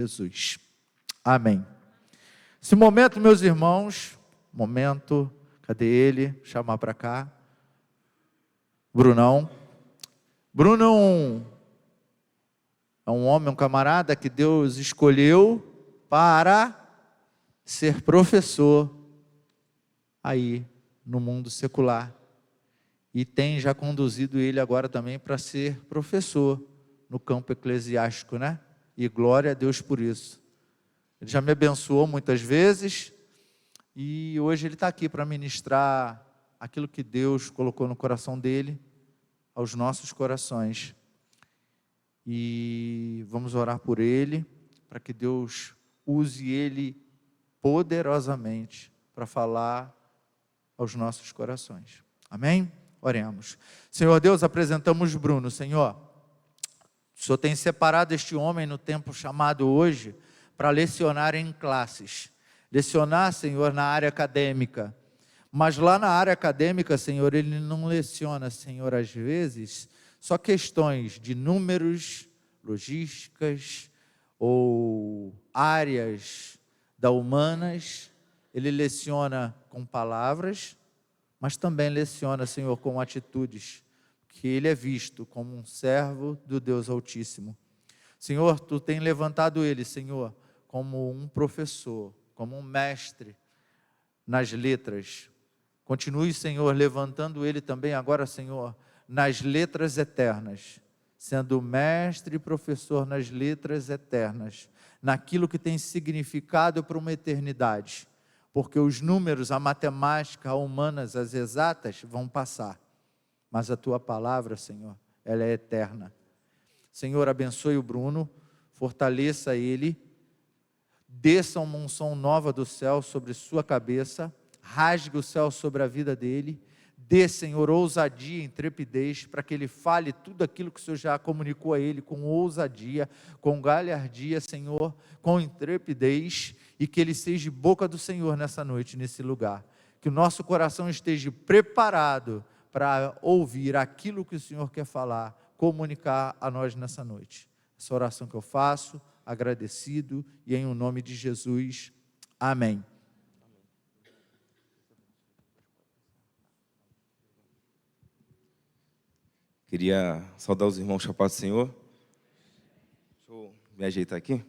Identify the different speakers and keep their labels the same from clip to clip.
Speaker 1: Jesus. Amém. Esse momento, meus irmãos, cadê ele? Chamar para cá. Brunão. Bruno é um homem, um camarada que Deus escolheu para ser professor aí no mundo secular. E tem já conduzido ele agora também para ser professor no campo eclesiástico, né? E glória a Deus por isso. Ele já me abençoou muitas vezes e hoje ele está aqui para ministrar aquilo que Deus colocou no coração dele, aos nossos corações. E vamos orar por ele, para que Deus use ele poderosamente para falar aos nossos corações. Amém? Oremos. Senhor Deus, apresentamos Bruno, Senhor. O Senhor tem separado este homem no tempo chamado hoje para lecionar em classes. Lecionar, Senhor, na área acadêmica. Mas lá na área acadêmica, Senhor, ele não leciona, Senhor, às vezes, só questões de números, logísticas ou áreas da humanas. Ele leciona com palavras, mas também leciona, Senhor, com atitudes, que ele é visto como um servo do Deus Altíssimo. Senhor, Tu tem levantado ele, Senhor, como um professor, como um mestre nas letras. Continue, Senhor, levantando ele também agora, Senhor, nas letras eternas, sendo mestre e professor nas letras eternas, naquilo que tem significado para uma eternidade, porque os números, a matemática, a humanas, as exatas vão passar, mas a Tua palavra, Senhor, ela é eterna. Senhor, abençoe o Bruno, fortaleça ele, desça uma unção nova do céu sobre sua cabeça, rasgue o céu sobre a vida dele, dê, Senhor, ousadia e intrepidez, para que ele fale tudo aquilo que o Senhor já comunicou a ele, com ousadia, com galhardia, Senhor, com intrepidez, e que ele seja boca do Senhor nessa noite, nesse lugar, que o nosso coração esteja preparado para ouvir aquilo que o Senhor quer falar, comunicar a nós nessa noite. Essa oração que eu faço, agradecido, e em o nome de Jesus, amém.
Speaker 2: Queria saudar os irmãos Chapados do Senhor. Deixa eu me ajeitar aqui.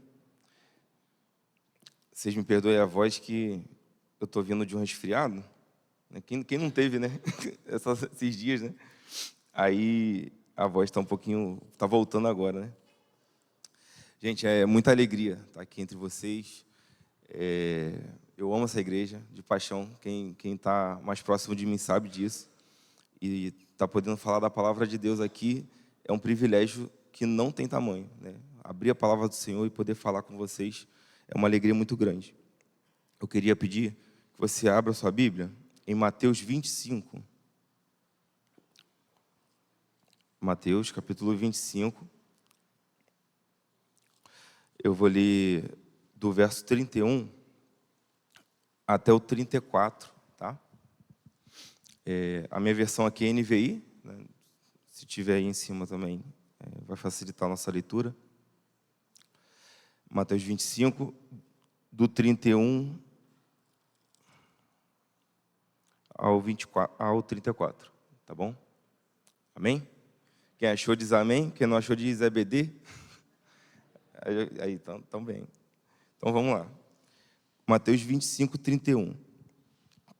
Speaker 2: Vocês me perdoem a voz que eu estou vindo de um resfriado. Quem não teve, né? Esses dias, né? Aí a voz está está voltando agora, né? Gente, é muita alegria estar aqui entre vocês. Eu amo essa igreja de paixão. Quem está mais próximo de mim sabe disso. E estar podendo falar da palavra de Deus aqui é um privilégio que não tem tamanho, né? Abrir a palavra do Senhor e poder falar com vocês é uma alegria muito grande. Eu queria pedir que você abra a sua Bíblia em Mateus 25. Mateus, capítulo 25. Eu vou ler do verso 31 até o 34, tá? A minha versão aqui é NVI, né? Se tiver aí em cima também, vai facilitar a nossa leitura. Mateus 25, do 31 ao 34, tá bom? Amém? Quem achou diz amém, quem não achou diz EBD. Aí, então bem. Então vamos lá. Mateus 25, 31.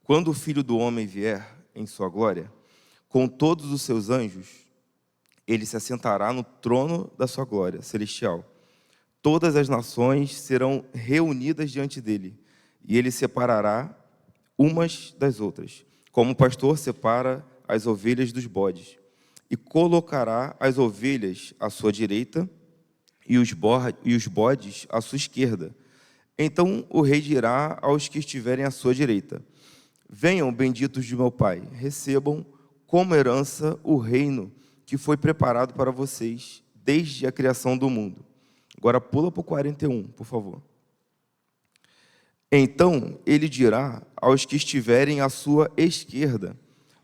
Speaker 2: Quando o Filho do Homem vier em sua glória, com todos os seus anjos, ele se assentará no trono da sua glória celestial. Todas as nações serão reunidas diante dele, e ele separará umas das outras, como o pastor separa as ovelhas dos bodes, e colocará as ovelhas à sua direita e os bodes à sua esquerda. Então o rei dirá aos que estiverem à sua direita: venham, benditos de meu Pai, recebam como herança o reino que foi preparado para vocês desde a criação do mundo. Agora pula para o 41, por favor. Então ele dirá aos que estiverem à sua esquerda: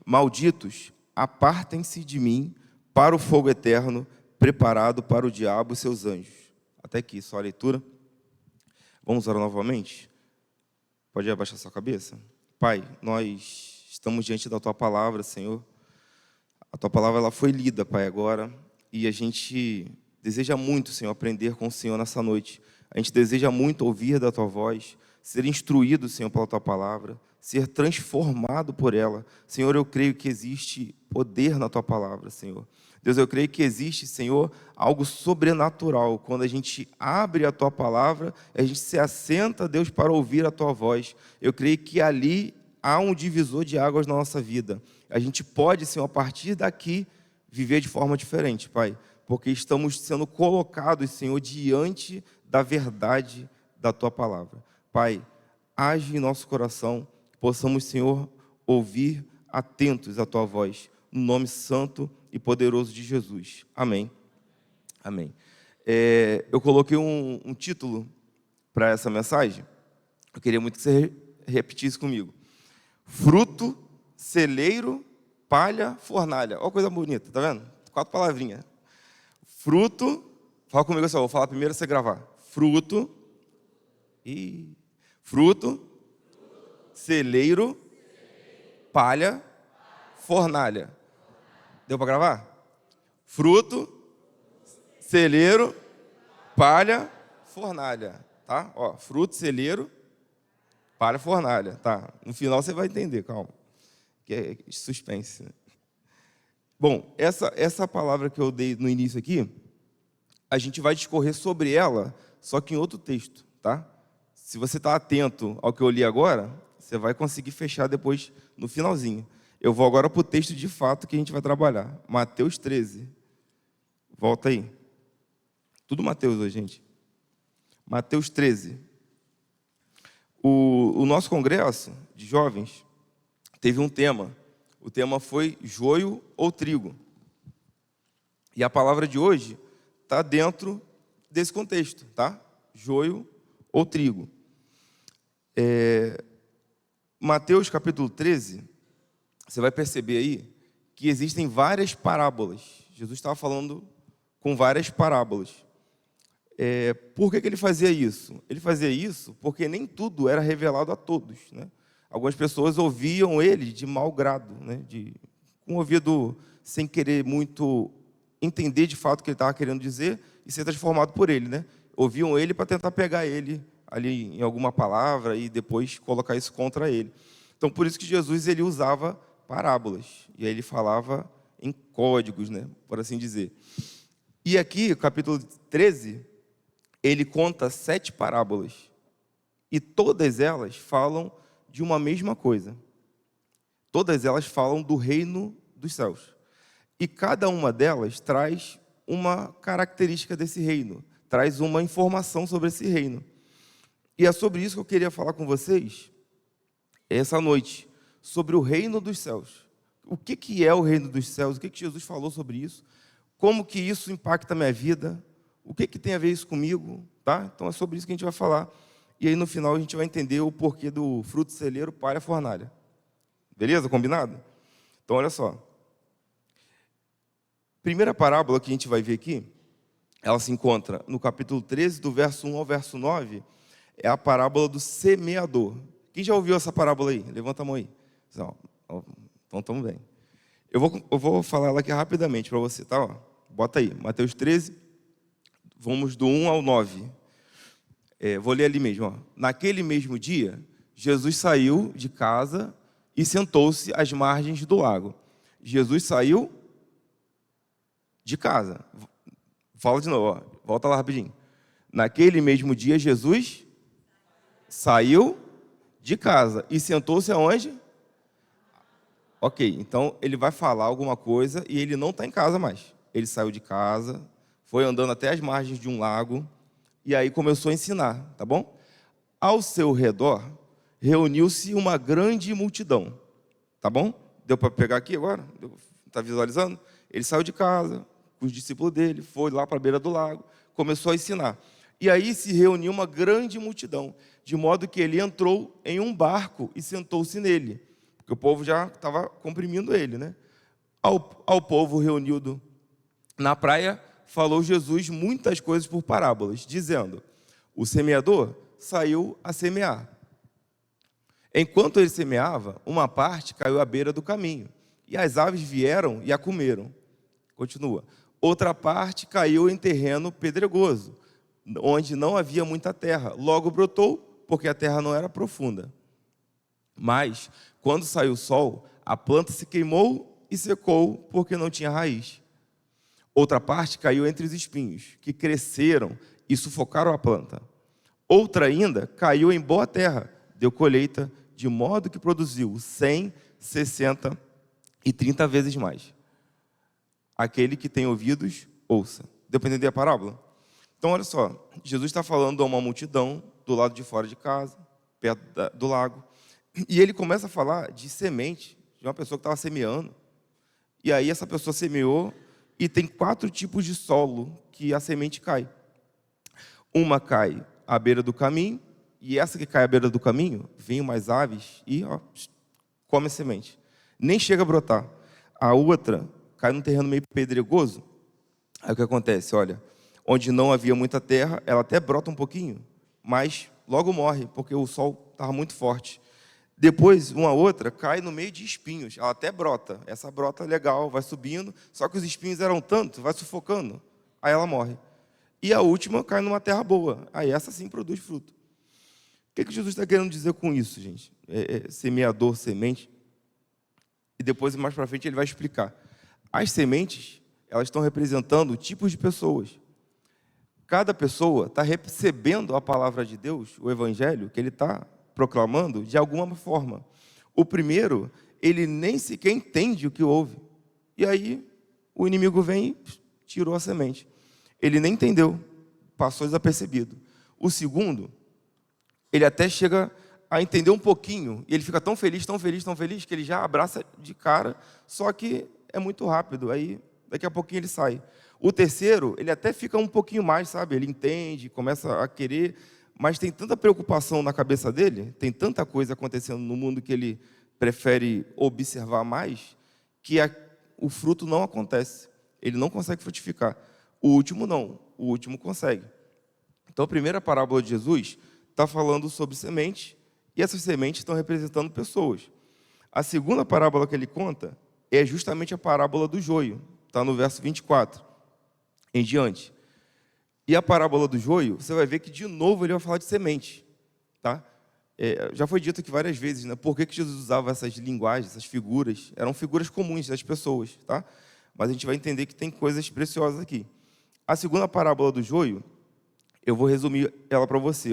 Speaker 2: malditos, apartem-se de mim para o fogo eterno, preparado para o diabo e seus anjos. Até aqui, só a leitura. Vamos orar novamente? Pode abaixar sua cabeça? Pai, nós estamos diante da Tua palavra, Senhor. A Tua palavra ela foi lida, Pai, agora. E a gente deseja muito, Senhor, aprender com o Senhor nessa noite. A gente deseja muito ouvir da Tua voz, ser instruído, Senhor, pela Tua palavra, ser transformado por ela. Senhor, eu creio que existe poder na Tua palavra, Senhor. Deus, eu creio que existe, Senhor, algo sobrenatural. Quando a gente abre a Tua palavra, a gente se assenta, Deus, para ouvir a Tua voz. Eu creio que ali há um divisor de águas na nossa vida. A gente pode, Senhor, a partir daqui, viver de forma diferente, Pai, porque estamos sendo colocados, Senhor, diante da verdade da Tua palavra. Pai, age em nosso coração, que possamos, Senhor, ouvir atentos à Tua voz, no nome santo e poderoso de Jesus. Amém. Amém. Eu coloquei um título para essa mensagem. Eu queria muito que você repetisse comigo. Fruto, celeiro, palha, fornalha. Olha que coisa bonita, tá vendo? 4 palavrinhas. Fruto, fala comigo assim, eu vou falar primeiro você gravar. Fruto, celeiro, palha, fornalha. Deu para gravar? Fruto, celeiro, palha, fornalha. Tá? Ó, fruto, celeiro, palha, fornalha. Tá? No final você vai entender, calma. Que é suspense. Bom, essa palavra que eu dei no início aqui, a gente vai discorrer sobre ela, só que em outro texto, tá? Se você está atento ao que eu li agora, você vai conseguir fechar depois no finalzinho. Eu vou agora para o texto de fato que a gente vai trabalhar. Mateus 13. Volta aí. Tudo Mateus hoje, gente. Mateus 13. O nosso congresso de jovens teve um tema. O tema foi joio ou trigo. E a palavra de hoje está dentro desse contexto, tá? Joio ou trigo. Mateus capítulo 13, você vai perceber aí que existem várias parábolas. Jesus estava falando com várias parábolas. Por que ele fazia isso? Ele fazia isso porque nem tudo era revelado a todos, né? Algumas pessoas ouviam ele de mau grado, né? Com o ouvido sem querer muito entender de fato o que ele estava querendo dizer e ser transformado por ele, né? Ouviam ele para tentar pegar ele ali em alguma palavra e depois colocar isso contra ele. Então, por isso que Jesus ele usava parábolas. E aí ele falava em códigos, né? Por assim dizer. E aqui, capítulo 13, ele conta 7 parábolas. E todas elas falam de uma mesma coisa. Todas elas falam do reino dos céus. E cada uma delas traz uma característica desse reino, traz uma informação sobre esse reino. E é sobre isso que eu queria falar com vocês essa noite, sobre o reino dos céus. O que é o reino dos céus? O que Jesus falou sobre isso? Como que isso impacta a minha vida? O que tem a ver isso comigo? Tá? Então é sobre isso que a gente vai falar. E aí no final a gente vai entender o porquê do fruto, celeiro, palha, fornalha. Beleza? Combinado? Então olha só. Primeira parábola que a gente vai ver aqui, ela se encontra no capítulo 13, do verso 1 ao verso 9, é a parábola do semeador. Quem já ouviu essa parábola aí? Levanta a mão aí. Então, estamos bem. Eu vou falar ela aqui rapidamente para você, tá? Ó, bota aí, Mateus 13, vamos do 1 ao 9. Vou ler ali mesmo. Ó. Naquele mesmo dia, Jesus saiu de casa e sentou-se às margens do lago. Jesus saiu de casa. Fala de novo, ó. Volta lá rapidinho. Naquele mesmo dia, Jesus saiu de casa e sentou-se aonde? Ok, então ele vai falar alguma coisa e ele não está em casa mais. Ele saiu de casa, foi andando até as margens de um lago e aí começou a ensinar, tá bom? Ao seu redor, reuniu-se uma grande multidão, tá bom? Deu para pegar aqui agora? Está visualizando? Ele saiu de casa com os discípulos dele, foi lá para a beira do lago, começou a ensinar. E aí se reuniu uma grande multidão, de modo que ele entrou em um barco e sentou-se nele, porque o povo já estava comprimindo ele, né? Ao povo reunido na praia, falou Jesus muitas coisas por parábolas, dizendo: o semeador saiu a semear. Enquanto ele semeava, uma parte caiu à beira do caminho, e as aves vieram e a comeram. Continua. Outra parte caiu em terreno pedregoso, onde não havia muita terra. Logo brotou, porque a terra não era profunda. Mas, quando saiu o sol, a planta se queimou e secou, porque não tinha raiz. Outra parte caiu entre os espinhos, que cresceram e sufocaram a planta. Outra ainda caiu em boa terra, deu colheita, de modo que produziu 100, 60 e 30 vezes mais. Aquele que tem ouvidos, ouça. Deu para entender a parábola? Então, olha só, Jesus está falando a uma multidão do lado de fora de casa, perto do lago, e ele começa a falar de semente, de uma pessoa que estava semeando. E aí essa pessoa semeou, e tem 4 tipos de solo que a semente cai. Uma cai à beira do caminho, e essa que cai à beira do caminho, vem umas aves e come a semente. Nem chega a brotar. A outra cai num terreno meio pedregoso. Aí o que acontece? Olha, onde não havia muita terra, ela até brota um pouquinho, mas logo morre, porque o sol estava muito forte. Depois, uma outra cai no meio de espinhos. Ela até brota. Essa brota legal, vai subindo, só que os espinhos eram tanto, vai sufocando. Aí ela morre. E a última cai numa terra boa. Aí essa sim produz fruto. O que Jesus está querendo dizer com isso, gente? Semeador, semente. E depois, mais para frente, ele vai explicar. As sementes, elas estão representando tipos de pessoas. Cada pessoa está recebendo a palavra de Deus, o evangelho, que ele está proclamando, de alguma forma. O primeiro, ele nem sequer entende o que ouve. E aí, o inimigo vem e tirou a semente. Ele nem entendeu, passou desapercebido. O segundo, ele até chega a entender um pouquinho, e ele fica tão feliz, tão feliz, tão feliz, que ele já abraça de cara, só que é muito rápido, aí daqui a pouquinho ele sai. O terceiro, ele até fica um pouquinho mais, sabe? Ele entende, começa a querer, mas tem tanta preocupação na cabeça dele, tem tanta coisa acontecendo no mundo que ele prefere observar mais, que o fruto não acontece. Ele não consegue frutificar. O último não, o último consegue. Então, a primeira parábola de Jesus está falando sobre semente, e essas sementes estão representando pessoas. A segunda parábola que ele conta é justamente a parábola do joio, está no verso 24 em diante. E a parábola do joio, você vai ver que de novo ele vai falar de semente. Tá? Já foi dito aqui várias vezes, né? Por que Jesus usava essas linguagens, essas figuras? Eram figuras comuns das pessoas. Tá? Mas a gente vai entender que tem coisas preciosas aqui. A segunda parábola do joio, eu vou resumir ela para você.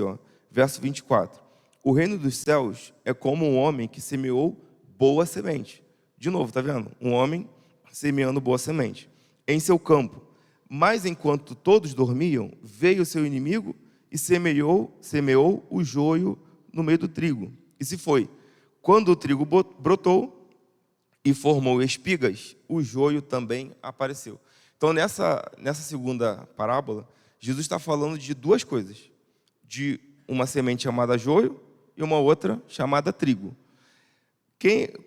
Speaker 2: Verso 24. O reino dos céus é como um homem que semeou boa semente. De novo, tá vendo? Um homem semeando boa semente em seu campo. Mas enquanto todos dormiam, veio o seu inimigo e semeou o joio no meio do trigo. E se foi. Quando o trigo brotou e formou espigas, o joio também apareceu. Então, nessa segunda parábola, Jesus está falando de duas coisas. De uma semente chamada joio e uma outra chamada trigo.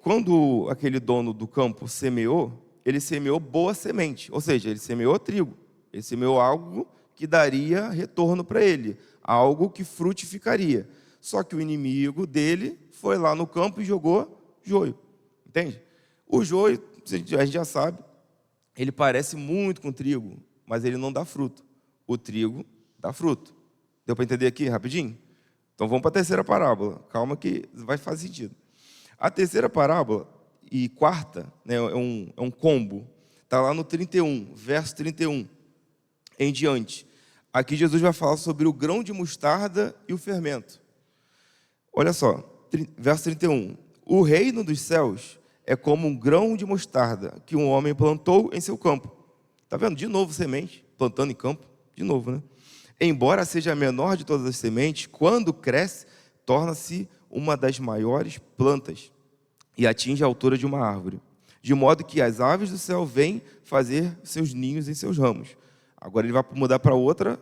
Speaker 2: Quando aquele dono do campo semeou, ele semeou boa semente, ou seja, ele semeou trigo, ele semeou algo que daria retorno para ele, algo que frutificaria. Só que o inimigo dele foi lá no campo e jogou joio, entende? O joio, a gente já sabe, ele parece muito com trigo, mas ele não dá fruto. O trigo dá fruto. Deu para entender aqui rapidinho? Então vamos para a terceira parábola, calma que vai fazer sentido. A terceira parábola e quarta, né, é um combo, está lá no 31, verso 31 em diante. Aqui Jesus vai falar sobre o grão de mostarda e o fermento. Olha só, verso 31. O reino dos céus é como um grão de mostarda que um homem plantou em seu campo. Está vendo? De novo semente, plantando em campo, de novo, né? Embora seja a menor de todas as sementes, quando cresce, torna-se uma das maiores plantas e atinge a altura de uma árvore, de modo que as aves do céu vêm fazer seus ninhos em seus ramos. Agora ele vai mudar para outra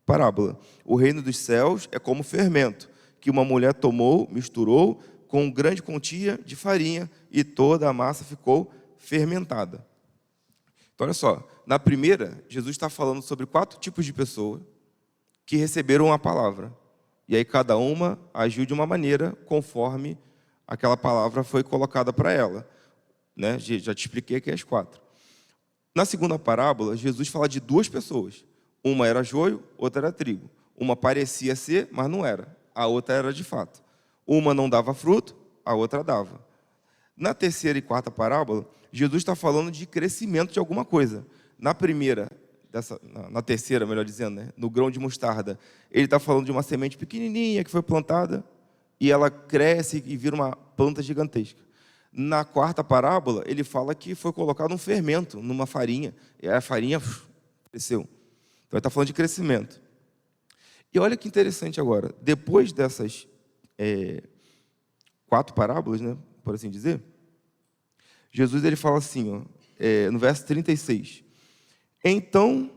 Speaker 2: parábola. O reino dos céus é como fermento, que uma mulher tomou, misturou com grande quantia de farinha e toda a massa ficou fermentada. Então, olha só, na primeira, Jesus está falando sobre 4 tipos de pessoas que receberam a palavra. E aí cada uma agiu de uma maneira conforme aquela palavra foi colocada para ela, né? Já te expliquei aqui as 4. Na segunda parábola, Jesus fala de 2 pessoas. Uma era joio, outra era trigo. Uma parecia ser, mas não era. A outra era de fato. Uma não dava fruto, a outra dava. Na terceira e quarta parábola, Jesus está falando de crescimento de alguma coisa. Na terceira, melhor dizendo, né? No grão de mostarda, ele está falando de uma semente pequenininha que foi plantada e ela cresce e vira uma planta gigantesca. Na quarta parábola, ele fala que foi colocado um fermento numa farinha, e a farinha cresceu. Então, ele está falando de crescimento. E olha que interessante agora, depois dessas 4 parábolas, né, por assim dizer, Jesus ele fala assim, ó, no verso 36, então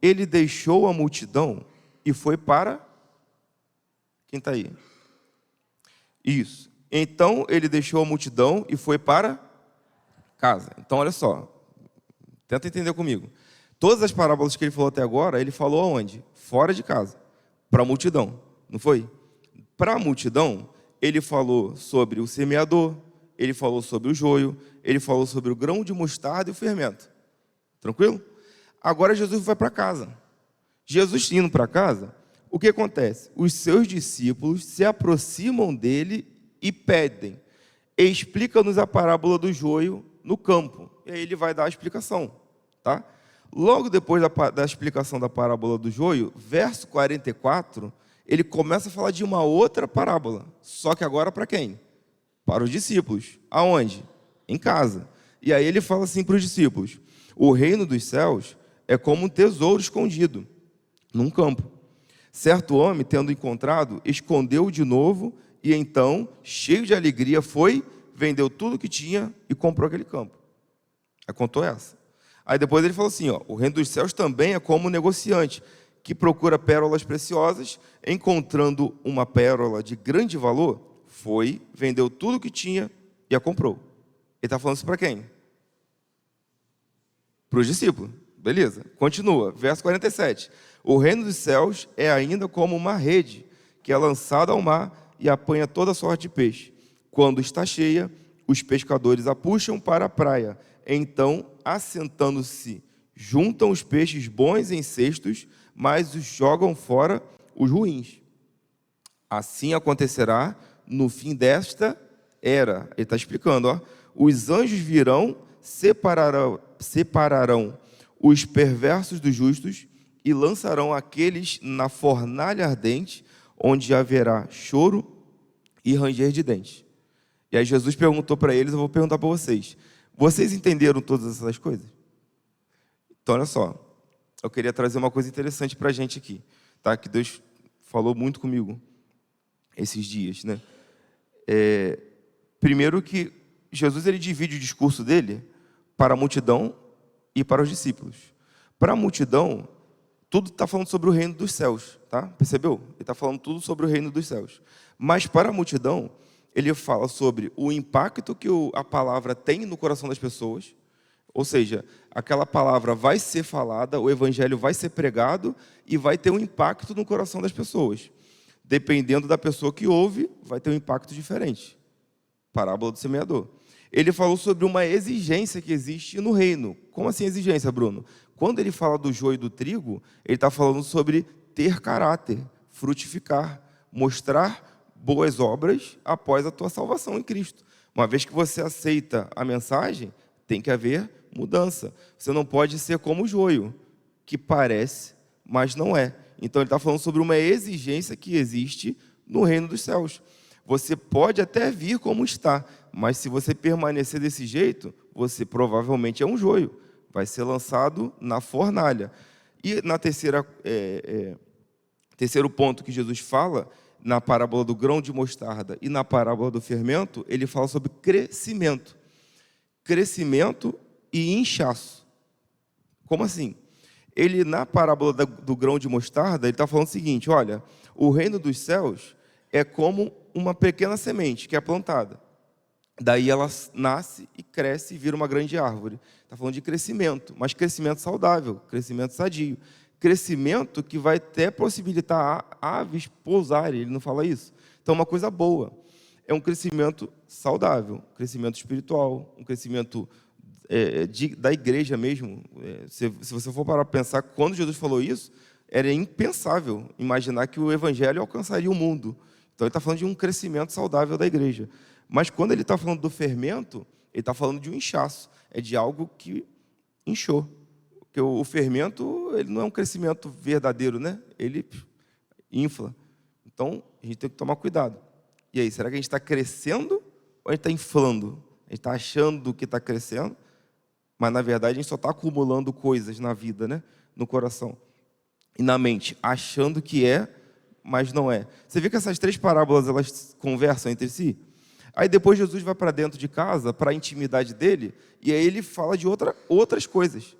Speaker 2: ele deixou a multidão e foi para... Quem está aí? Isso. Então ele deixou a multidão e foi para casa. Então, olha só, tenta entender comigo. Todas as parábolas que ele falou até agora, ele falou aonde? Fora de casa, para a multidão, não foi? Para a multidão, ele falou sobre o semeador, ele falou sobre o joio, ele falou sobre o grão de mostarda e o fermento. Tranquilo? Agora Jesus vai para casa. Jesus indo para casa, o que acontece? Os seus discípulos se aproximam dele e pedem: explica-nos a parábola do joio no campo. E aí ele vai dar a explicação, tá? Logo depois da explicação da parábola do joio, verso 44, ele começa a falar de uma outra parábola, só que agora para quem? Para os discípulos. Aonde? Em casa. E aí ele fala assim para os discípulos: o reino dos céus é como um tesouro escondido num campo. Certo homem, tendo encontrado, escondeu-o de novo e então, cheio de alegria, foi, vendeu tudo o que tinha e comprou aquele campo. Aí contou essa. Aí depois ele falou assim, ó, o reino dos céus também é como um negociante que procura pérolas preciosas, encontrando uma pérola de grande valor, foi, vendeu tudo o que tinha e a comprou. Ele está falando isso para quem? Para os discípulos. Beleza, continua, verso 47. O reino dos céus é ainda como uma rede que é lançada ao mar e apanha toda sorte de peixe. Quando está cheia, os pescadores a puxam para a praia. Então, assentando-se, juntam os peixes bons em cestos, mas os jogam fora os ruins. Assim acontecerá no fim desta era. Ele está explicando, ó. Os anjos virão, separarão os perversos dos justos e lançarão aqueles na fornalha ardente, onde haverá choro e ranger de dentes. E aí Jesus perguntou para eles, eu vou perguntar para vocês: vocês entenderam todas essas coisas? Então, olha só, eu queria trazer uma coisa interessante para a gente aqui, tá? Que Deus falou muito comigo esses dias, né? Primeiro que Jesus ele divide o discurso dele para a multidão e para os discípulos. Para a multidão, tudo está falando sobre o reino dos céus, tá? Percebeu? Ele está falando tudo sobre o reino dos céus. Mas para a multidão, ele fala sobre o impacto que a palavra tem no coração das pessoas, ou seja, aquela palavra vai ser falada, o evangelho vai ser pregado e vai ter um impacto no coração das pessoas. Dependendo da pessoa que ouve, vai ter um impacto diferente. Parábola do semeador. Ele falou sobre uma exigência que existe no reino. Como assim exigência, Bruno? Quando ele fala do joio e do trigo, ele está falando sobre ter caráter, frutificar, mostrar boas obras após a tua salvação em Cristo. Uma vez que você aceita a mensagem, tem que haver mudança. Você não pode ser como o joio, que parece, mas não é. Então ele está falando sobre uma exigência que existe no reino dos céus. Você pode até vir como está, mas se você permanecer desse jeito, você provavelmente é um joio. Vai ser lançado na fornalha. E na terceiro ponto que Jesus fala, na parábola do grão de mostarda e na parábola do fermento, ele fala sobre crescimento. Crescimento e inchaço. Como assim? Ele, na parábola do grão de mostarda, ele está falando o seguinte: olha, o reino dos céus é como uma pequena semente que é plantada. Daí ela nasce e cresce e vira uma grande árvore. Está falando de crescimento, mas crescimento saudável, crescimento sadio. crescimento que vai até possibilitar aves pousarem, ele não fala isso? Então, é uma coisa boa. É um crescimento saudável, um crescimento espiritual, um crescimento da igreja mesmo. Se você for parar para pensar, quando Jesus falou isso, era impensável imaginar que o evangelho alcançaria o mundo. Então, ele está falando de um crescimento saudável da igreja. Mas, quando ele está falando do fermento, ele está falando de um inchaço. É de algo que inchou. Porque o fermento, ele não é um crescimento verdadeiro, né? Ele infla. Então, a gente tem que tomar cuidado. E aí, será que a gente está crescendo ou a gente está inflando? A gente está achando que está crescendo, mas, na verdade, a gente só está acumulando coisas na vida, né? No coração. E na mente, achando que é, mas não é. Você vê que essas 3 parábolas, elas conversam entre si? Aí depois Jesus vai para dentro de casa, para a intimidade dele, e aí ele fala de outras coisas.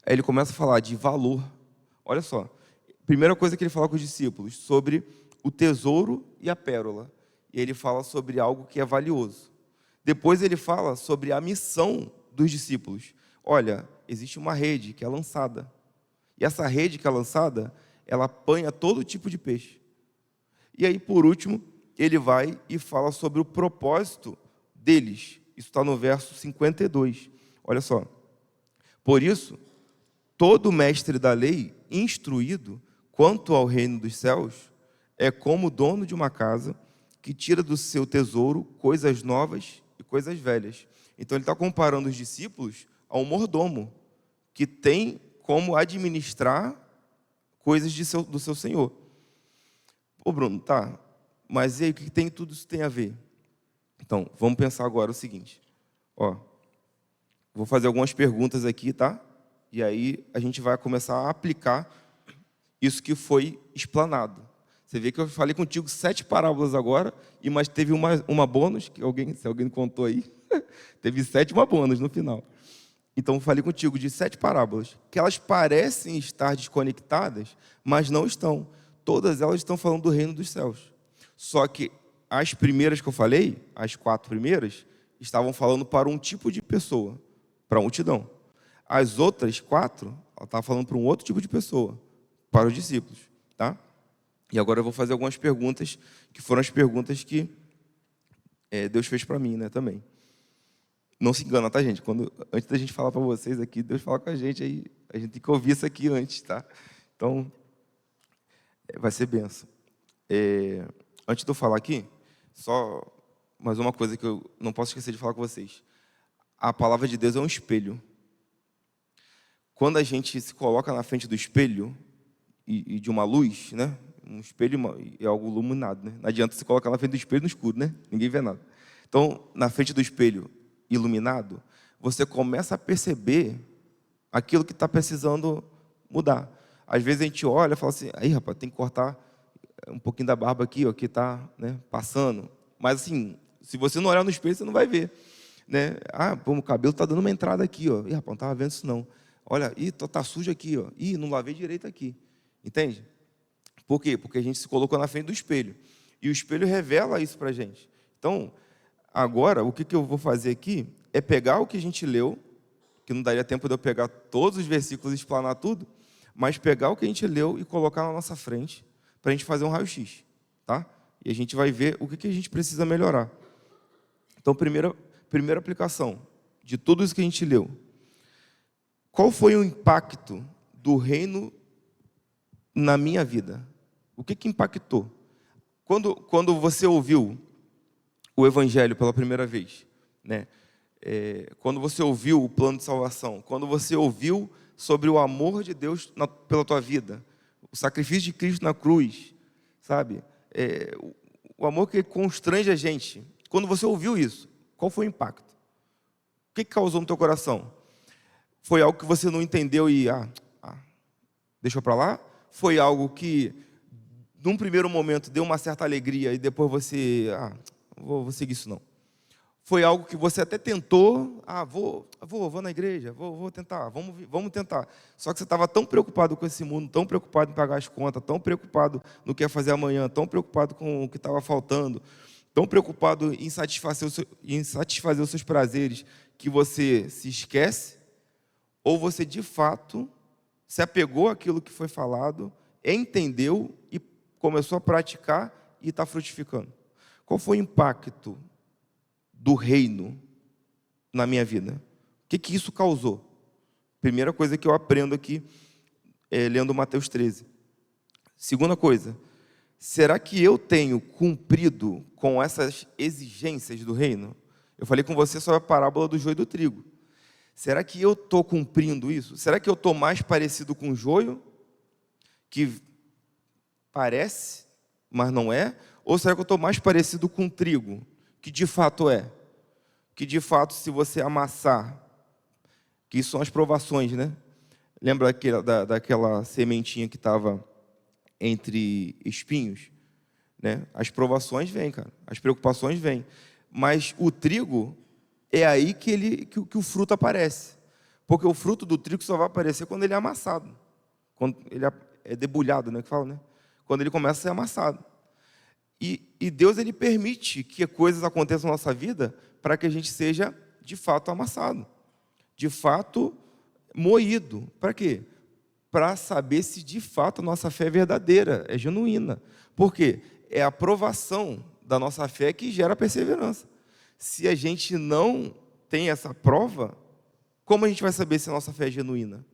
Speaker 2: Aí ele começa a falar de valor. Olha só, primeira coisa que ele fala com os discípulos, sobre o tesouro e a pérola. E ele fala sobre algo que é valioso. Depois ele fala sobre a missão dos discípulos. Olha, existe uma rede que é lançada. E essa rede que é lançada, ela apanha todo tipo de peixe. E aí, por último, ele vai e fala sobre o propósito deles. Isso está no verso 52. Olha só. Por isso, todo mestre da lei, instruído quanto ao reino dos céus, é como o dono de uma casa que tira do seu tesouro coisas novas e coisas velhas. Então, ele está comparando os discípulos a um mordomo que tem como administrar coisas do seu senhor. Ô, Bruno, tá, mas e aí, o que tudo isso tem a ver? Então, vamos pensar agora o seguinte. Ó, vou fazer algumas perguntas aqui, tá? E aí a gente vai começar a aplicar isso que foi explanado. Você vê que eu falei contigo 7 parábolas agora, mas teve uma bônus, que se alguém contou aí, teve 7 bônus no final. Então, eu falei contigo de 7 parábolas, que elas parecem estar desconectadas, mas não estão. Todas elas estão falando do reino dos céus. Só que as primeiras que eu falei, as 4 primeiras, estavam falando para um tipo de pessoa, para a multidão. As outras 4, ela estava falando para um outro tipo de pessoa, para os discípulos. Tá? E agora eu vou fazer algumas perguntas, que foram as perguntas que Deus fez para mim, né, também. Não se engana, tá, gente? Antes da gente falar para vocês aqui, Deus fala com a gente, aí a gente tem que ouvir isso aqui antes, tá? Então, vai ser benção. Antes de eu falar aqui, só mais uma coisa que eu não posso esquecer de falar com vocês. A palavra de Deus é um espelho. Quando a gente se coloca na frente do espelho e de uma luz, né? Um espelho é algo iluminado, né? Não adianta se colocar na frente do espelho no escuro, né? Ninguém vê nada. Então, na frente do espelho iluminado, você começa a perceber aquilo que está precisando mudar. Às vezes a gente olha e fala assim, aí rapaz, tem que cortar um pouquinho da barba aqui, ó, que está, né, passando. Mas assim, se você não olhar no espelho, você não vai ver. Né? Ah, pô, o cabelo está dando uma entrada aqui, ó. Ih, rapaz, não estava vendo isso não. Olha, tá sujo aqui, ó. Ih, não lavei direito aqui. Entende? Por quê? Porque a gente se colocou na frente do espelho. E o espelho revela isso para a gente. Então, agora, o que eu vou fazer aqui é pegar o que a gente leu, que não daria tempo de eu pegar todos os versículos e explanar tudo, mas pegar o que a gente leu e colocar na nossa frente para a gente fazer um raio-x. Tá? E a gente vai ver o que a gente precisa melhorar. Então, primeira aplicação de tudo isso que a gente leu. Qual foi o impacto do reino na minha vida? O que impactou? Quando você ouviu o Evangelho pela primeira vez, né? Quando você ouviu o plano de salvação, quando você ouviu sobre o amor de Deus pela tua vida, o sacrifício de Cristo na cruz, sabe? O amor que constrange a gente. Quando você ouviu isso, qual foi o impacto? O que causou no teu coração? Foi algo que você não entendeu e deixou para lá? Foi algo que, num primeiro momento, deu uma certa alegria e depois você, vou seguir isso não. Foi algo que você até tentou, vou na igreja, vou tentar, vamos tentar. Só que você estava tão preocupado com esse mundo, tão preocupado em pagar as contas, tão preocupado no que ia fazer amanhã, tão preocupado com o que estava faltando, tão preocupado em satisfazer os seus prazeres, que você se esquece, ou você de fato se apegou àquilo que foi falado, entendeu e começou a praticar e está frutificando. Qual foi o impacto do reino na minha vida? O que isso causou? Primeira coisa que eu aprendo aqui, lendo Mateus 13. Segunda coisa, será que eu tenho cumprido com essas exigências do reino? Eu falei com você sobre a parábola do joio e do trigo. Será que eu estou cumprindo isso? Será que eu estou mais parecido com o joio, que parece, mas não é? Ou será que eu estou mais parecido com o trigo, que de fato é? Que de fato, se você amassar, que isso são as provações, né? Lembra daquela sementinha que estava entre espinhos? Né? As provações vêm, cara. As preocupações vêm. Mas o trigo, é aí que o fruto aparece. Porque o fruto do trigo só vai aparecer quando ele é amassado. Quando ele é debulhado, né? Que fala, né? Quando ele começa a ser amassado. E Deus, ele permite que coisas aconteçam na nossa vida para que a gente seja, de fato, amassado. De fato, moído. Para quê? Para saber se, de fato, a nossa fé é verdadeira, é genuína. Por quê? É a provação da nossa fé que gera perseverança. Se a gente não tem essa prova, como a gente vai saber se a nossa fé é genuína?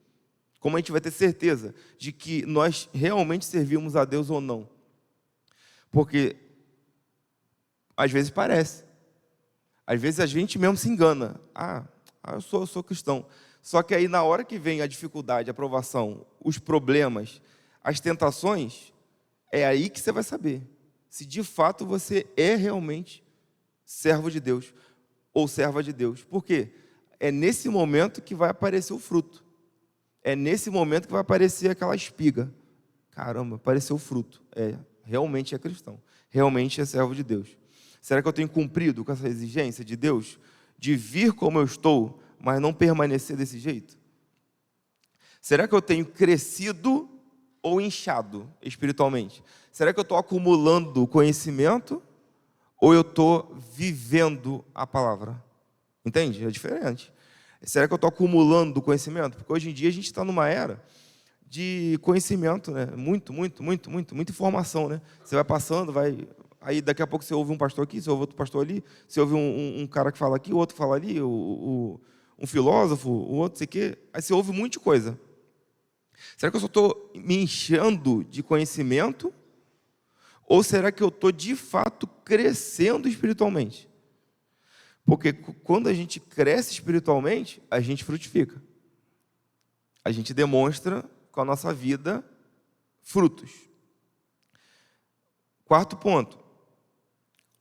Speaker 2: Como a gente vai ter certeza de que nós realmente servimos a Deus ou não? Porque, às vezes, parece. Às vezes, a gente mesmo se engana. Eu sou cristão. Só que aí, na hora que vem a dificuldade, a provação, os problemas, as tentações, é aí que você vai saber se, de fato, você é realmente servo de Deus ou serva de Deus. Por quê? É nesse momento que vai aparecer o fruto. É nesse momento que vai aparecer aquela espiga. Caramba, apareceu o fruto. Realmente é cristão. Realmente é servo de Deus. Será que eu tenho cumprido com essa exigência de Deus? De vir como eu estou, mas não permanecer desse jeito? Será que eu tenho crescido ou inchado espiritualmente? Será que eu estou acumulando conhecimento ou eu estou vivendo a palavra? Entende? É diferente. Será que eu estou acumulando conhecimento? Porque hoje em dia a gente está numa era de conhecimento, né? Muita informação, né? Você vai passando, aí daqui a pouco você ouve um pastor aqui, você ouve outro pastor ali, você ouve um cara que fala aqui, o outro fala ali, um filósofo, o outro sei o quê. Aí você ouve muita coisa. Será que eu só estou me enchendo de conhecimento? Ou será que eu estou, de fato, crescendo espiritualmente? Porque quando a gente cresce espiritualmente, a gente frutifica. A gente demonstra com a nossa vida frutos. Quarto ponto.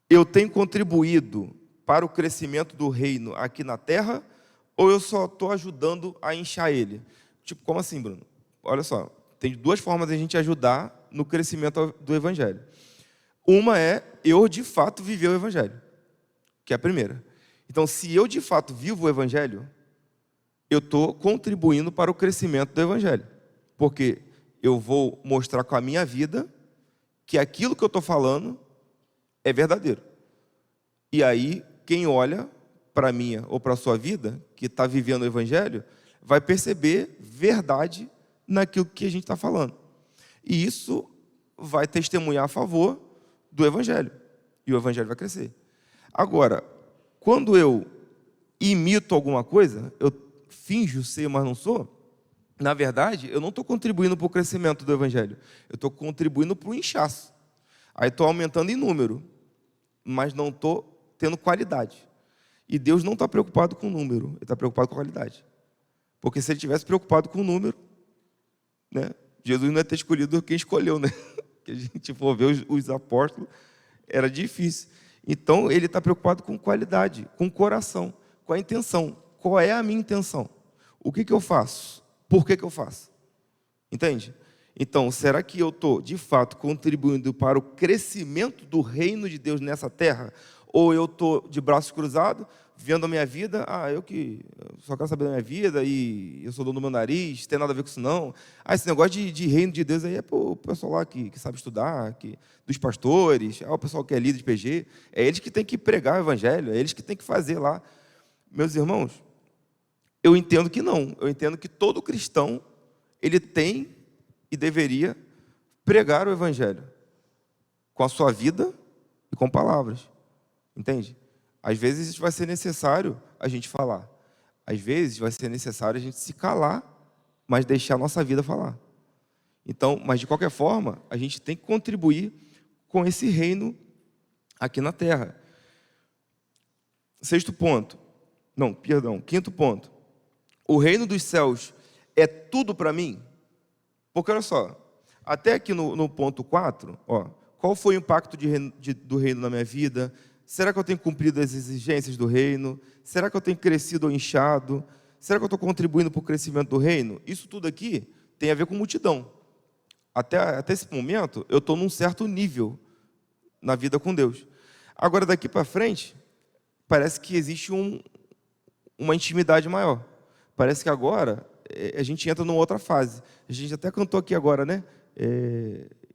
Speaker 2: Eu tenho contribuído para o crescimento do reino aqui na terra, ou eu só estou ajudando a inchar ele? Tipo, como assim, Bruno? Olha só, tem duas formas de a gente ajudar no crescimento do Evangelho. Uma é eu, de fato, viver o Evangelho, que é a primeira. Então, se eu, de fato, vivo o Evangelho, eu estou contribuindo para o crescimento do Evangelho. Porque eu vou mostrar com a minha vida que aquilo que eu estou falando é verdadeiro. E aí, quem olha para a minha ou para a sua vida, que está vivendo o Evangelho, vai perceber verdade naquilo que a gente está falando. E isso vai testemunhar a favor do Evangelho. E o Evangelho vai crescer. Agora, quando eu imito alguma coisa, eu finjo ser, mas não sou, na verdade, eu não estou contribuindo para o crescimento do Evangelho. Eu estou contribuindo para o inchaço. Aí estou aumentando em número, mas não estou tendo qualidade. E Deus não está preocupado com o número, Ele está preocupado com a qualidade. Porque se Ele tivesse preocupado com o número, né, Jesus não ia ter escolhido quem escolheu, né? Que a gente for ver os apóstolos, era difícil. Então, Ele está preocupado com qualidade, com o coração, com a intenção. Qual é a minha intenção? O que eu faço? Por que eu faço? Entende? Então, será que eu estou, de fato, contribuindo para o crescimento do reino de Deus nessa terra? Ou eu estou de braços cruzados, vendo a minha vida, eu só quero saber da minha vida, e eu sou dono do meu nariz, não tem nada a ver com isso não. Esse negócio de reino de Deus aí é para o pessoal lá que sabe estudar, dos pastores, o pessoal que é líder de PG, é eles que têm que pregar o evangelho, é eles que têm que fazer lá. Meus irmãos, eu entendo que não, eu entendo que todo cristão, ele tem e deveria pregar o evangelho com a sua vida e com palavras. Entende? Às vezes vai ser necessário a gente falar. Às vezes vai ser necessário a gente se calar, mas deixar a nossa vida falar. Então, mas de qualquer forma, a gente tem que contribuir com esse reino aqui na terra. Quinto ponto. O reino dos céus é tudo para mim? Porque olha só, até aqui no ponto 4, qual foi o impacto do reino na minha vida? Será que eu tenho cumprido as exigências do reino? Será que eu tenho crescido ou inchado? Será que eu estou contribuindo para o crescimento do reino? Isso tudo aqui tem a ver com multidão. Até esse momento, eu estou num certo nível na vida com Deus. Agora, daqui para frente, parece que existe uma intimidade maior. Parece que agora a gente entra numa outra fase. A gente até cantou aqui agora, né?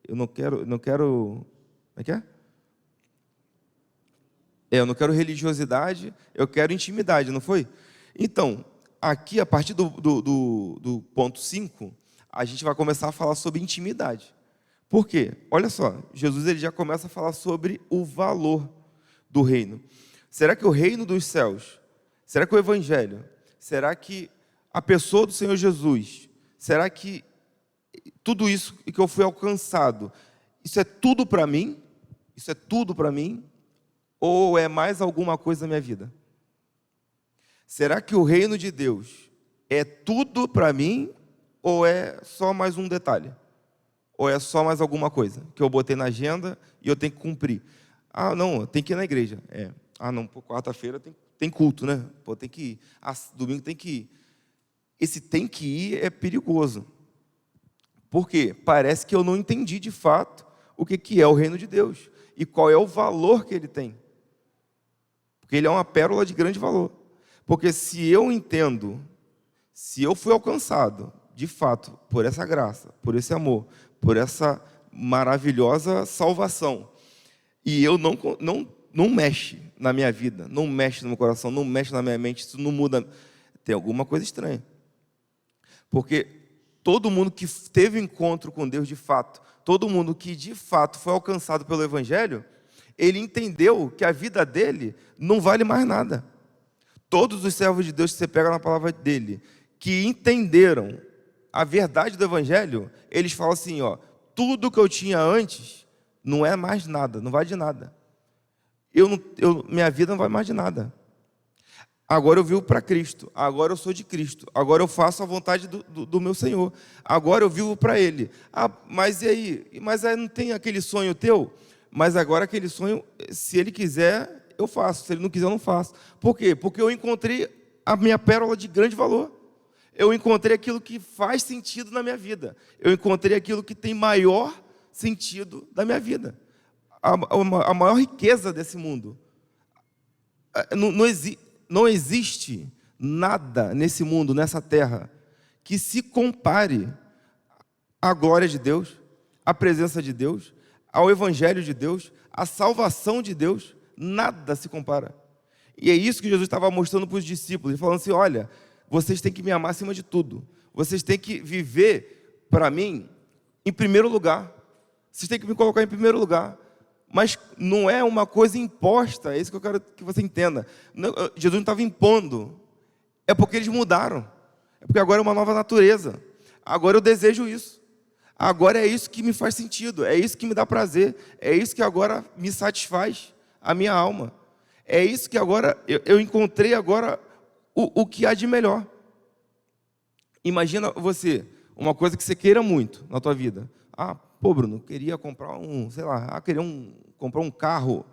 Speaker 2: Eu não quero... Como é que é? Eu não quero religiosidade, eu quero intimidade, não foi? Então, aqui, a partir do ponto 5, a gente vai começar a falar sobre intimidade. Por quê? Olha só, Jesus ele já começa a falar sobre o valor do reino. Será que o reino dos céus, será que o evangelho, será que a pessoa do Senhor Jesus, será que tudo isso que eu fui alcançado, isso é tudo para mim? Isso é tudo para mim? Ou é mais alguma coisa na minha vida? Será que o reino de Deus é tudo para mim? Ou é só mais um detalhe? Ou é só mais alguma coisa que eu botei na agenda e eu tenho que cumprir? Ah, não, tem que ir na igreja. Ah, não, quarta-feira tem culto, né? Pô, tem que ir. Domingo tem que ir. Esse tem que ir é perigoso. Por quê? Parece que eu não entendi de fato o que é o reino de Deus e qual é o valor que ele tem. Porque ele é uma pérola de grande valor. Porque se eu entendo, se eu fui alcançado, de fato, por essa graça, por esse amor, por essa maravilhosa salvação, e eu não mexe na minha vida, não mexe no meu coração, não mexe na minha mente, isso não muda, tem alguma coisa estranha. Porque todo mundo que teve encontro com Deus de fato, todo mundo que de fato foi alcançado pelo Evangelho, ele entendeu que a vida dele não vale mais nada. Todos os servos de Deus que você pega na palavra dele, que entenderam a verdade do Evangelho, eles falam assim, tudo que eu tinha antes não é mais nada, não vale de nada. Minha vida não vale mais de nada. Agora eu vivo para Cristo, agora eu sou de Cristo, agora eu faço a vontade do meu Senhor, agora eu vivo para Ele. Mas e aí? Mas aí não tem aquele sonho teu? Mas agora aquele sonho, se Ele quiser, eu faço, se Ele não quiser, eu não faço. Por quê? Porque eu encontrei a minha pérola de grande valor. Eu encontrei aquilo que faz sentido na minha vida. Eu encontrei aquilo que tem maior sentido da minha vida. A maior riqueza desse mundo. Não existe nada nesse mundo, nessa terra, que se compare à glória de Deus, à presença de Deus, ao Evangelho de Deus, à salvação de Deus. Nada se compara. E é isso que Jesus estava mostrando para os discípulos, falando assim, olha, vocês têm que me amar acima de tudo. Vocês têm que viver para mim em primeiro lugar. Vocês têm que me colocar em primeiro lugar. Mas não é uma coisa imposta, é isso que eu quero que você entenda. Jesus não estava impondo. É porque eles mudaram. É porque agora é uma nova natureza. Agora eu desejo isso. Agora é isso que me faz sentido. É isso que me dá prazer. É isso que agora me satisfaz a minha alma. É isso que agora eu encontrei agora o que há de melhor. Imagina você, uma coisa que você queira muito na tua vida. Bruno, queria comprar comprar um carro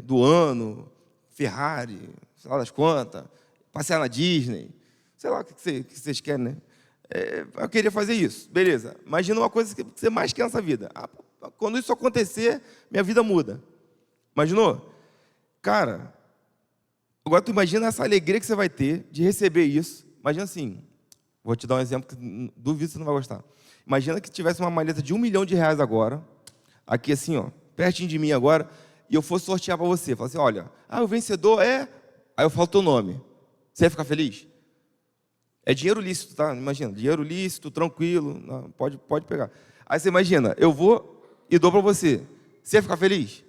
Speaker 2: do ano, Ferrari, sei lá das quantas, passear na Disney, sei lá o que vocês querem, né? Eu queria fazer isso, beleza. Imagina uma coisa que você mais quer nessa vida. Quando isso acontecer, minha vida muda. Imaginou? Cara, agora tu imagina essa alegria que você vai ter de receber isso. Imagina assim, vou te dar um exemplo que duvido que você não vai gostar. Imagina que tivesse uma maleta de R$1 milhão agora, aqui assim, pertinho de mim agora, e eu fosse sortear para você. Falar assim, olha, o vencedor é... Aí eu falo teu nome. Você ia ficar feliz? É dinheiro lícito, tá? Imagina, dinheiro lícito, tranquilo, não, pode pegar. Aí você imagina, eu vou e dou para você. Você ia ficar feliz?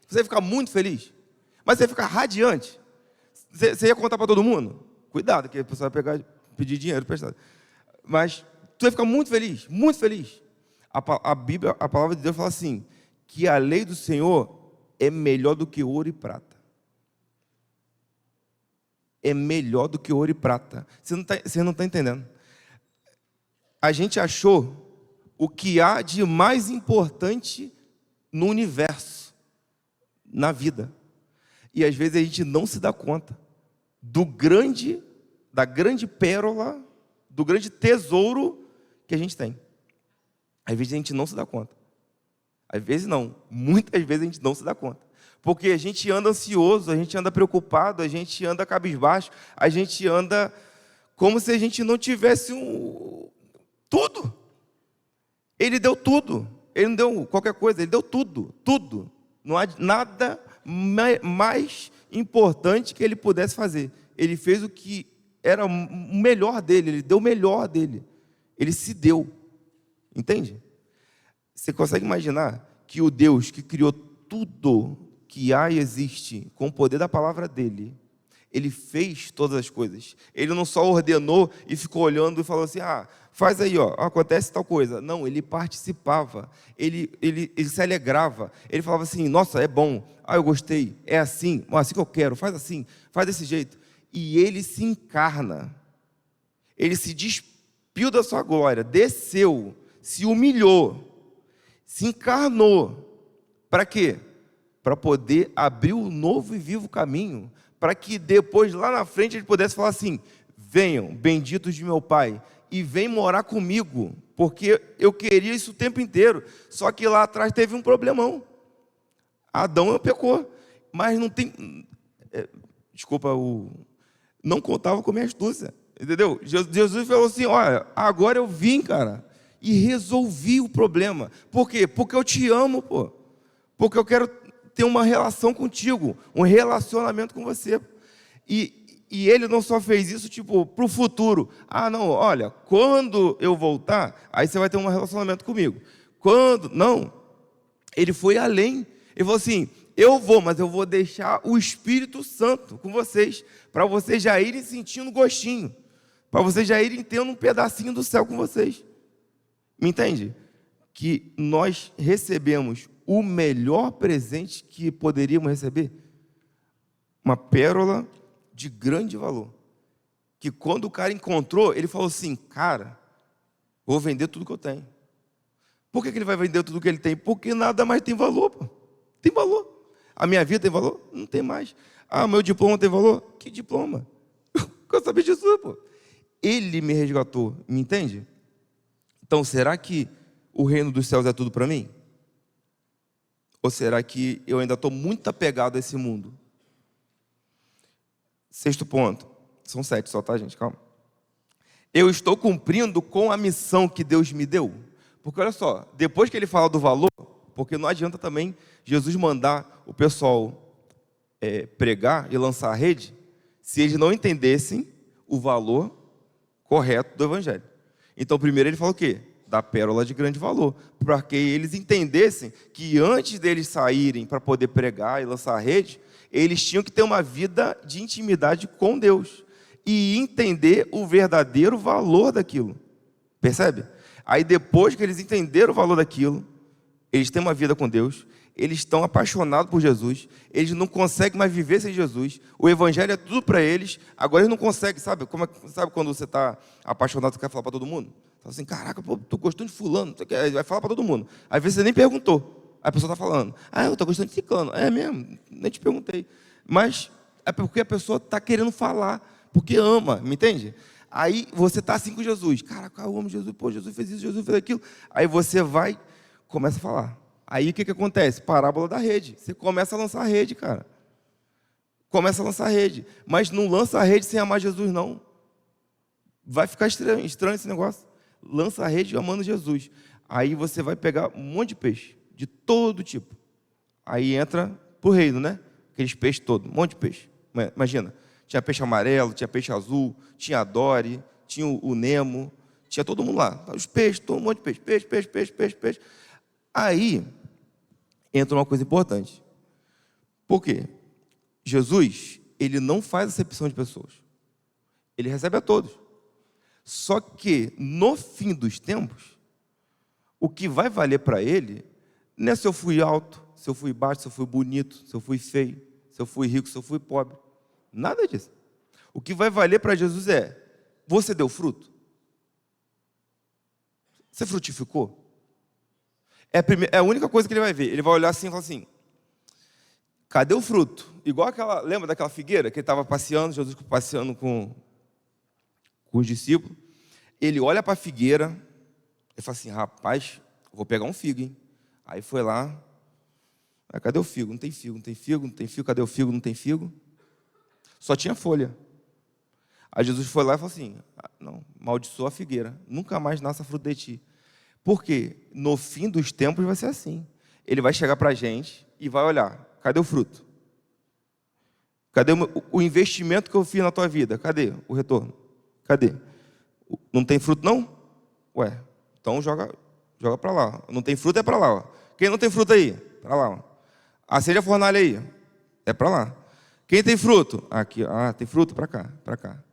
Speaker 2: Você ia ficar muito feliz? Mas você ia ficar radiante? Você ia contar para todo mundo? Cuidado, que a pessoa vai pedir dinheiro emprestado. Mas tu ia ficar muito feliz, muito feliz. A Bíblia, a palavra de Deus fala assim, que a lei do Senhor é melhor do que ouro e prata. É melhor do que ouro e prata. Você não está entendendo. A gente achou o que há de mais importante no universo, na vida. E às vezes a gente não se dá conta da grande pérola, do grande tesouro que a gente tem. Às vezes a gente não se dá conta. Às vezes não, muitas vezes a gente não se dá conta. Porque a gente anda ansioso, a gente anda preocupado, a gente anda cabisbaixo, a gente anda como se a gente não tivesse tudo. Ele deu tudo. Ele não deu qualquer coisa, ele deu tudo, tudo. Não há nada mais importante que ele pudesse fazer. Ele fez o que era o melhor dele, ele deu o melhor dele. Ele se deu. Entende? Você consegue imaginar que o Deus que criou tudo que há e existe com o poder da palavra dele, ele fez todas as coisas. Ele não só ordenou e ficou olhando e falou assim, faz aí, acontece tal coisa. Não, ele participava, ele se alegrava, ele falava assim, nossa, é bom, eu gostei, é assim que eu quero, faz assim, faz desse jeito. E ele se encarna, ele se despiu da sua glória, desceu, se humilhou, se encarnou. Para quê? Para poder abrir um novo e vivo caminho, para que depois, lá na frente, ele pudesse falar assim, venham, benditos de meu Pai, e vem morar comigo, porque eu queria isso o tempo inteiro, só que lá atrás teve um problemão. Adão pecou, mas não tem, não contava com a minha astúcia, entendeu? Jesus falou assim, olha, agora eu vim, cara, e resolvi o problema. Por quê? Porque eu te amo, pô. Porque eu quero ter uma relação contigo, um relacionamento com você. E ele não só fez isso, para o futuro. Não, olha, quando eu voltar, aí você vai ter um relacionamento comigo. Não, ele foi além. Ele falou assim, eu vou, mas eu vou deixar o Espírito Santo com vocês, para vocês já irem sentindo gostinho, para vocês já irem tendo um pedacinho do céu com vocês. Me entende? Que nós recebemos o melhor presente que poderíamos receber, uma pérola de grande valor, que quando o cara encontrou, ele falou assim, cara, vou vender tudo que eu tenho. Por que ele vai vender tudo que ele tem? Porque nada mais tem valor, pô. Tem valor. A minha vida tem valor? Não tem mais. Meu diploma tem valor? Que diploma? Eu quero saber disso, pô. Ele me resgatou, me entende? Então, será que o reino dos céus é tudo para mim? Ou será que eu ainda estou muito apegado a esse mundo? 6º ponto. São 7 só, tá, gente? Calma. Eu estou cumprindo com a missão que Deus me deu? Porque, olha só, depois que ele fala do valor, porque não adianta também Jesus mandar o pessoal pregar e lançar a rede, se eles não entendessem o valor correto do Evangelho. Então, primeiro ele fala o quê? Da pérola de grande valor, para que eles entendessem que antes deles saírem para poder pregar e lançar a rede, eles tinham que ter uma vida de intimidade com Deus e entender o verdadeiro valor daquilo. Percebe? Aí depois que eles entenderam o valor daquilo, eles têm uma vida com Deus, eles estão apaixonados por Jesus, eles não conseguem mais viver sem Jesus, o Evangelho é tudo para eles, agora eles não conseguem, sabe quando você está apaixonado, você quer falar para todo mundo? Fala assim, caraca, pô, tô gostando de fulano, vai falar para todo mundo. Às vezes você nem perguntou, a pessoa está falando, eu estou gostando de ciclano, é mesmo, nem te perguntei. Mas é porque a pessoa está querendo falar, porque ama, me entende? Aí você está assim com Jesus, caraca, eu amo Jesus, pô, Jesus fez isso, Jesus fez aquilo. Aí você vai, começa a falar. Aí o que acontece? Parábola da rede. Você começa a lançar a rede, cara. Começa a lançar a rede. Mas não lança a rede sem amar Jesus, não. Vai ficar estranho esse negócio. Lança a rede amando Jesus. Aí você vai pegar um monte de peixe, de todo tipo. Aí entra pro reino, né? Aqueles peixes todos, um monte de peixe. Imagina, tinha peixe amarelo, tinha peixe azul, tinha dory, tinha o Nemo, tinha todo mundo lá. Os peixes, todo um monte de peixe, peixe. Aí, entra uma coisa importante. Por quê? Jesus, ele não faz acepção de pessoas. Ele recebe a todos. Só que, no fim dos tempos, o que vai valer para ele não é se eu fui alto, se eu fui baixo, se eu fui bonito, se eu fui feio, se eu fui rico, se eu fui pobre. Nada disso. O que vai valer para Jesus é: você deu fruto? Você frutificou? É a única coisa que ele vai ver. Ele vai olhar assim e falar assim: cadê o fruto? Igual lembra daquela figueira que ele estava passeando, Jesus passeando com os discípulos. Ele olha para a figueira e fala assim: rapaz, vou pegar um figo, hein? Aí foi lá. Cadê o figo? Não tem figo, não tem figo, não tem figo. Cadê o figo? Não tem figo. Só tinha folha. Aí Jesus foi lá e falou assim: não, maldiçoa a figueira, nunca mais nasça fruto de ti. Por quê? No fim dos tempos vai ser assim. Ele vai chegar para a gente e vai olhar: cadê o fruto? Cadê o investimento que eu fiz na tua vida? Cadê o retorno? Cadê? Não tem fruto não? Ué, então joga para lá. Não tem fruto é para lá. Ó. Quem não tem fruto aí? Para lá. Ó. Acende a fornalha aí. É para lá. Quem tem fruto? Aqui. Tem fruto? Para cá, para cá.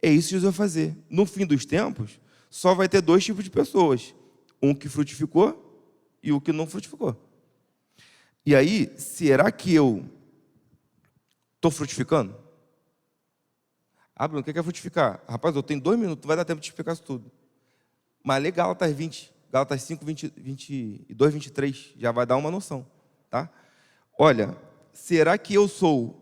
Speaker 2: É isso que Jesus vai fazer. No fim dos tempos, só vai ter dois tipos de pessoas. Um que frutificou e o que não frutificou. E aí, será que eu estou frutificando? Bruno, o que é frutificar? Rapaz, eu tenho 2 minutos, não vai dar tempo de explicar isso tudo. Mas lê Gálatas 20, Gálatas 5, 22, 23, já vai dar uma noção. Tá? Olha, será que eu sou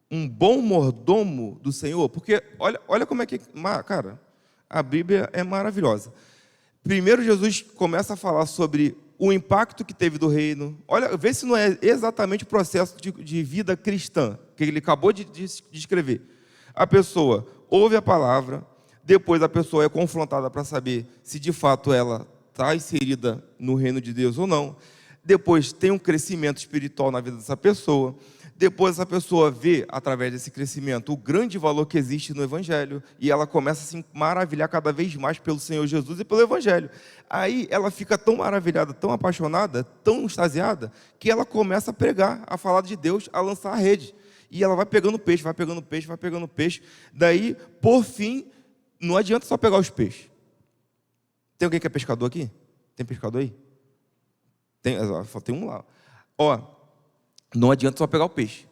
Speaker 2: um bom mordomo do Senhor? Porque olha como é que... Cara, a Bíblia é maravilhosa. Primeiro Jesus começa a falar sobre o impacto que teve do reino. Olha, vê se não é exatamente o processo de vida cristã que ele acabou de descrever. A pessoa ouve a palavra, depois a pessoa é confrontada para saber se de fato ela está inserida no reino de Deus ou não. Depois tem um crescimento espiritual na vida dessa pessoa. Depois essa pessoa vê, através desse crescimento, o grande valor que existe no Evangelho. E ela começa a se maravilhar cada vez mais pelo Senhor Jesus e pelo Evangelho. Aí ela fica tão maravilhada, tão apaixonada, tão extasiada, que ela começa a pregar, a falar de Deus, a lançar a rede. E ela vai pegando peixe, vai pegando peixe, vai pegando peixe. Daí, por fim, não adianta só pegar os peixes. Tem alguém que é pescador aqui? Tem pescador aí? Só tem um lá. Não adianta só pegar o peixe.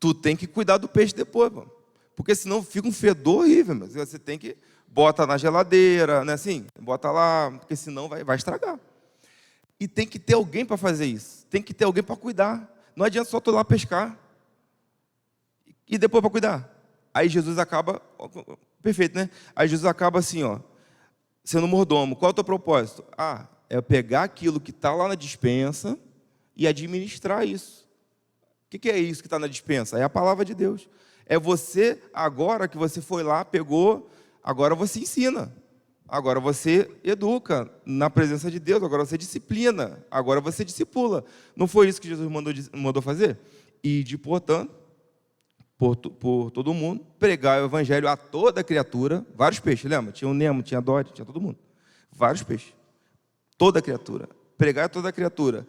Speaker 2: Tu tem que cuidar do peixe depois, mano. Porque senão fica um fedor horrível. Mas você tem que bota na geladeira, né? Assim, bota lá, porque senão vai estragar. E tem que ter alguém para fazer isso. Tem que ter alguém para cuidar. Não adianta só tu lá pescar e depois para cuidar. Aí Jesus acaba, perfeito, né? Aí Jesus acaba assim, sendo mordomo. Qual é o teu propósito? É pegar aquilo que está lá na despensa e administrar isso. O que é isso que está na despensa? É a palavra de Deus. É você, agora que você foi lá, pegou, agora você ensina. Agora você educa na presença de Deus, agora você disciplina, agora você discipula. Não foi isso que Jesus mandou fazer? E de, portanto, por todo mundo, pregar o evangelho a toda criatura, vários peixes, lembra? Tinha o Nemo, tinha a Dory, tinha todo mundo. Vários peixes. Toda criatura. Pregar a toda criatura.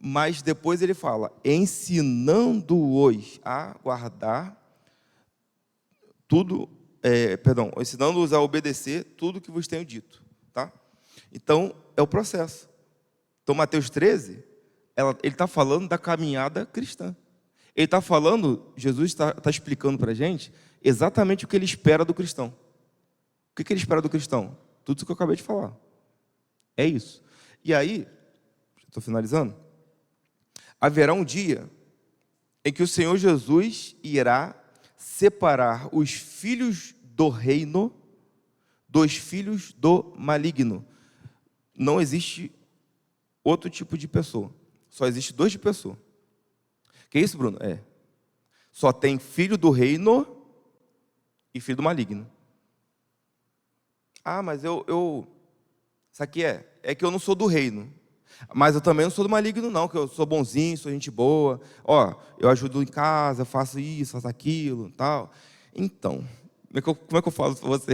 Speaker 2: Mas depois ele fala, ensinando-os a guardar tudo, ensinando-os a obedecer tudo que vos tenho dito. Tá? Então, é o processo. Então, Mateus 13, ele está falando da caminhada cristã. Ele está falando, Jesus está explicando para a gente exatamente o que ele espera do cristão. O que ele espera do cristão? Tudo isso que eu acabei de falar. É isso. E aí, estou finalizando, haverá um dia em que o Senhor Jesus irá separar os filhos do reino dos filhos do maligno. Não existe outro tipo de pessoa. Só existe 2 de pessoa. Que isso, Bruno? Só tem filho do reino e filho do maligno. Mas isso aqui é que eu não sou do reino. Mas eu também não sou do maligno, não, que eu sou bonzinho, sou gente boa. Eu ajudo em casa, faço isso, faço aquilo, tal. Então, como é que eu falo para você?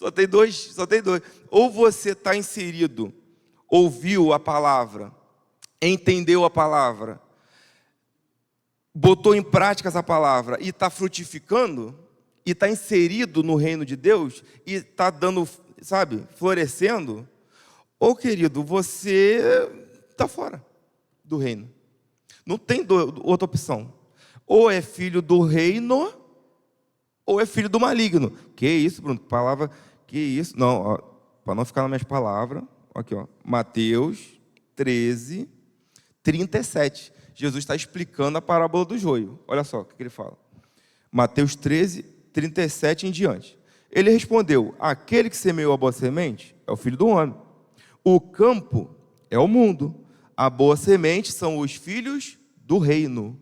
Speaker 2: Só tem dois, só tem dois. Ou você está inserido, ouviu a palavra, entendeu a palavra, botou em prática essa palavra e está frutificando, e está inserido no reino de Deus, e está dando, sabe, florescendo. Ou, querido, você está fora do reino. Não tem outra opção. Ou é filho do reino, ou é filho do maligno. Que isso, Bruno? Palavra, que isso? Não, para não ficar nas minhas palavras, aqui, ó, Mateus 13, 37. Jesus está explicando a parábola do joio. Olha só o que ele fala. Mateus 13, 37 em diante. Ele respondeu: aquele que semeou a boa semente é o filho do homem. O campo é o mundo. A boa semente são os filhos do reino.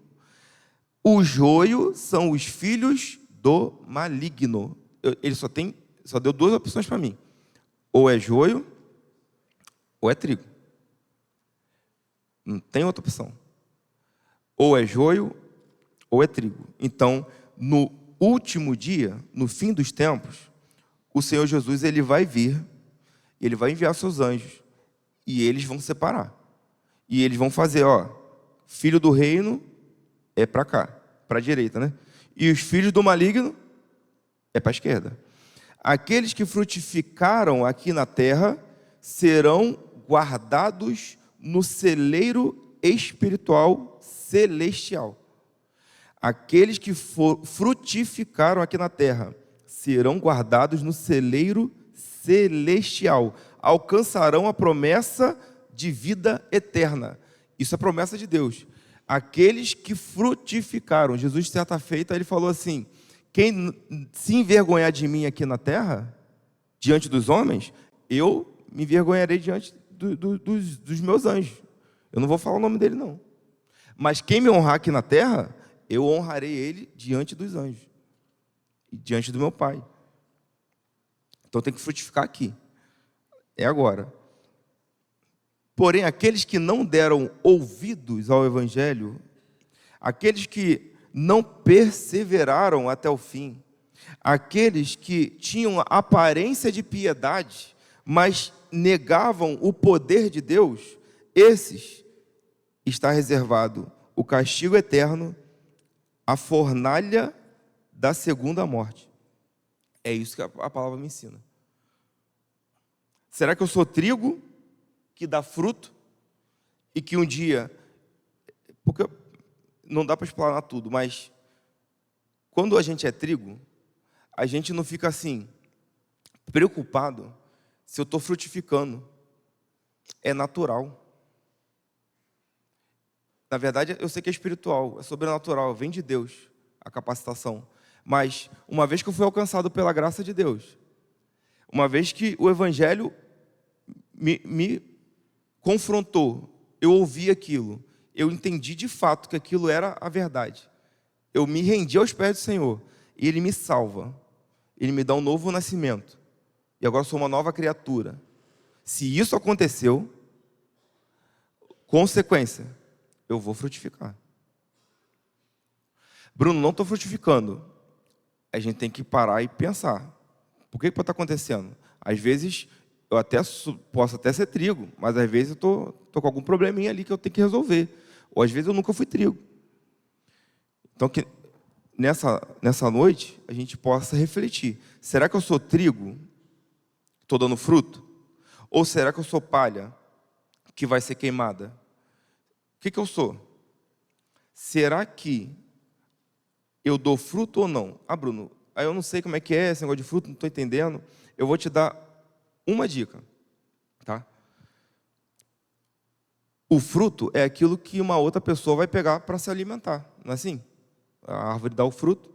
Speaker 2: O joio são os filhos do maligno. Ele só deu duas opções para mim. Ou é joio, ou é trigo. Não tem outra opção. Ou é joio, ou é trigo. Então, no último dia, no fim dos tempos, o Senhor Jesus ele vai vir, ele vai enviar seus anjos, e eles vão separar. E eles vão fazer, filho do reino é para cá, para a direita, né? E os filhos do maligno é para a esquerda. Aqueles que frutificaram aqui na terra serão guardados no celeiro espiritual celestial. Aqueles que frutificaram aqui na terra serão guardados no celeiro celestial. Alcançarão a promessa de vida eterna. Isso é promessa de Deus. Aqueles que frutificaram. Jesus, certa feita, ele falou assim: quem se envergonhar de mim aqui na terra, diante dos homens, eu me envergonharei diante dos meus anjos. Eu não vou falar o nome dele, não. Mas quem me honrar aqui na terra, eu honrarei ele diante dos anjos. E diante do meu Pai. Então tem que frutificar aqui. É agora. Porém, aqueles que não deram ouvidos ao Evangelho, aqueles que não perseveraram até o fim, aqueles que tinham aparência de piedade, mas negavam o poder de Deus, esses está reservado o castigo eterno, a fornalha da segunda morte. É isso que a palavra me ensina. Será que eu sou trigo que dá fruto e que um dia... Porque não dá para explanar tudo, mas quando a gente é trigo, a gente não fica assim, preocupado se eu estou frutificando. É natural. Na verdade, eu sei que é espiritual, é sobrenatural, vem de Deus a capacitação. Mas, uma vez que eu fui alcançado pela graça de Deus, uma vez que o Evangelho me confrontou, eu ouvi aquilo, eu entendi de fato que aquilo era a verdade. Eu me rendi aos pés do Senhor, e Ele me salva. Ele me dá um novo nascimento. E agora eu sou uma nova criatura. Se isso aconteceu, consequência, eu vou frutificar. Bruno, não estou frutificando. A gente tem que parar e pensar. Por que pode estar acontecendo? Às vezes, eu posso até ser trigo, mas às vezes eu estou com algum probleminha ali que eu tenho que resolver. Ou às vezes eu nunca fui trigo. Então, que nessa noite, a gente possa refletir. Será que eu sou trigo, estou dando fruto? Ou será que eu sou palha, que vai ser queimada? O que eu sou? Será que eu dou fruto ou não? Bruno, aí eu não sei como é que é esse negócio de fruto, não estou entendendo. Eu vou te dar uma dica, tá? O fruto é aquilo que uma outra pessoa vai pegar para se alimentar, não é assim? A árvore dá o fruto,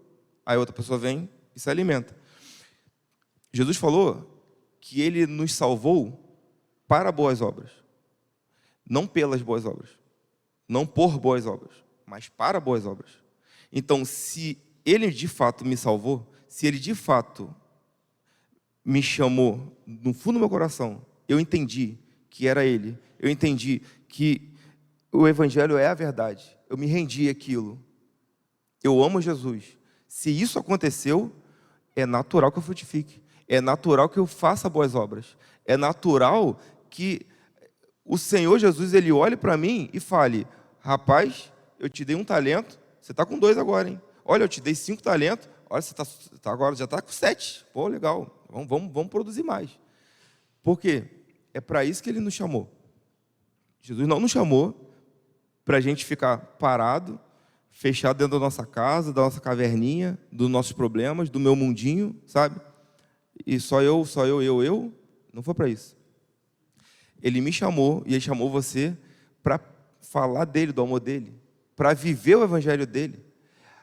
Speaker 2: aí outra pessoa vem e se alimenta. Jesus falou que Ele nos salvou para boas obras, não pelas boas obras, não por boas obras, mas para boas obras. Então, se Ele de fato me salvou, se Ele de fato me chamou no fundo do meu coração, eu entendi que era Ele, eu entendi que o Evangelho é a verdade, eu me rendi àquilo, eu amo Jesus. Se isso aconteceu, é natural que eu frutifique. É natural que eu faça boas obras. É natural que o Senhor Jesus, ele olhe para mim e fale: rapaz, eu te dei 1 talento, você está com 2 agora, hein? Olha, eu te dei 5 talentos, olha, você agora já está com 7. Pô, legal, vamos produzir mais. Por quê? É para isso que ele nos chamou. Jesus não nos chamou para a gente ficar parado, fechado dentro da nossa casa, da nossa caverninha, dos nossos problemas, do meu mundinho, sabe? E só eu. Não foi para isso. Ele me chamou, e ele chamou você para falar dele, do amor dele, para viver o evangelho dele.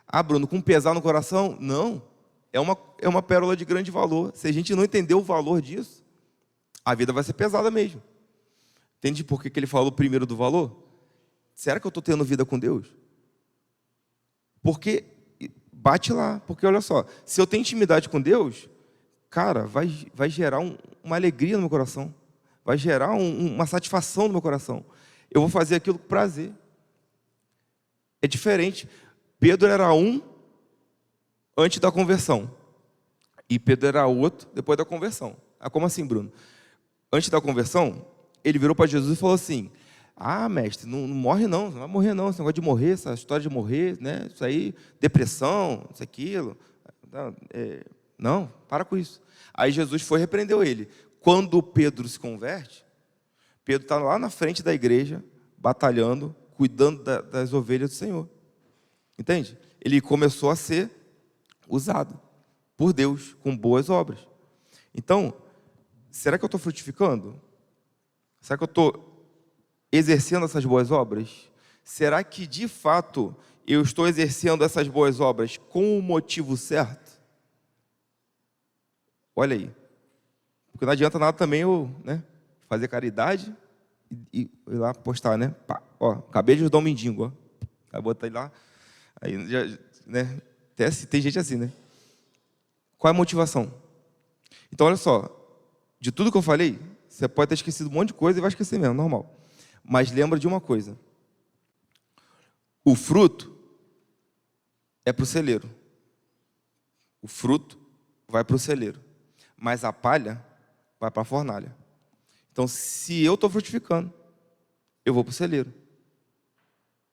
Speaker 2: Ah, Bruno, com pesar no coração? Não. É uma pérola de grande valor. Se a gente não entender o valor disso, a vida vai ser pesada mesmo. Entende por que ele falou primeiro do valor? Será que eu estou tendo vida com Deus? Porque bate lá. Porque olha só, se eu tenho intimidade com Deus, cara, vai gerar uma alegria no meu coração. Vai gerar uma satisfação no meu coração. Eu vou fazer aquilo com prazer. É diferente. Pedro era um antes da conversão. E Pedro era outro depois da conversão. Ah, como assim, Bruno? Antes da conversão, ele virou para Jesus e falou assim: ah, mestre, não morre não vai morrer não. Esse negócio de morrer, essa história de morrer, né? Isso aí, depressão, isso, aquilo. Não, para com isso. Aí Jesus foi e repreendeu ele. Quando Pedro se converte, Pedro está lá na frente da igreja, batalhando, cuidando das ovelhas do Senhor. Entende? Ele começou a ser usado por Deus com boas obras. Então, será que eu estou frutificando? Será que eu estou exercendo essas boas obras? Será que, de fato, eu estou exercendo essas boas obras com o motivo certo? Olha aí. Porque não adianta nada também eu, né, fazer caridade e ir lá postar, né? Pá, ó, acabei de ajudar um mendigo, ó. Aí botar ele lá. Aí, já, né? Tem gente assim, né? Qual é a motivação? Então, olha só. De tudo que eu falei, você pode ter esquecido um monte de coisa e vai esquecer mesmo, normal. Mas lembra de uma coisa. O fruto é para o celeiro. O fruto vai para o celeiro. Mas a palha vai para a fornalha. Então, se eu estou frutificando, eu vou para o celeiro.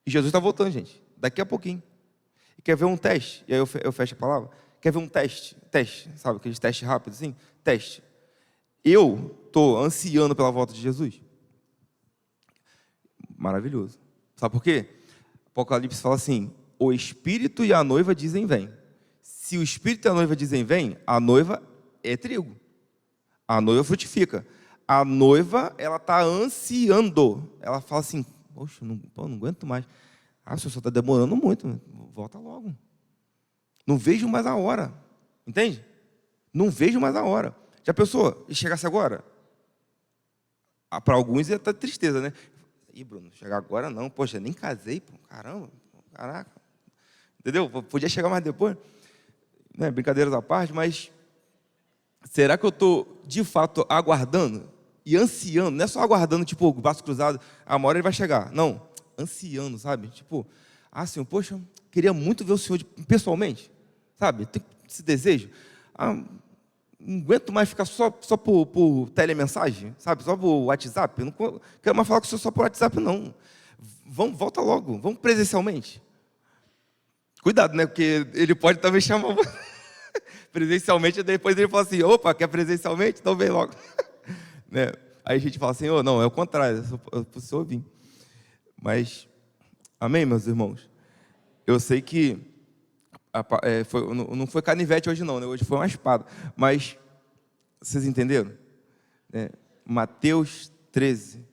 Speaker 2: E Jesus está voltando, gente. Daqui a pouquinho. E quer ver um teste? E aí eu fecho a palavra. Quer ver um teste? Teste, sabe? Aquele teste rápido assim? Teste. Eu estou ansiando pela volta de Jesus? Maravilhoso. Sabe por quê? Apocalipse fala assim: o Espírito e a noiva dizem vem. Se o Espírito e a noiva dizem vem, a noiva é trigo. A noiva frutifica. A noiva, ela está ansiando. Ela fala assim: poxa, não aguento mais. Ah, o senhor está demorando muito. Volta logo. Não vejo mais a hora. Entende? Não vejo mais a hora. Já pensou? E chegasse agora? Ah, para alguns é até tristeza, né? Ih, Bruno, chegar agora não. Poxa, nem casei. Pô. Caramba. Caraca. Entendeu? Podia chegar mais depois. Né? Brincadeiras à parte, mas será que eu estou, de fato, aguardando e ansiando? Não é só aguardando, tipo, o braço cruzado, uma hora ele vai chegar. Não, ansiando, sabe? Tipo, ah, Senhor, poxa, queria muito ver o Senhor pessoalmente, sabe? Tem esse desejo. Ah, não aguento mais ficar só por telemensagem, sabe? Só por WhatsApp. Não quero mais falar com o Senhor só por WhatsApp, não. Volta logo, vamos presencialmente. Cuidado, né? Porque ele pode também chamar presencialmente, e depois ele fala assim: opa, quer presencialmente? Então vem logo. Né? Aí a gente fala assim: oh, não, é o contrário, é para o senhor vir. Mas, amém, meus irmãos? Eu sei que não foi canivete hoje não, né? Hoje foi uma espada. Mas, vocês entenderam? Mateus 13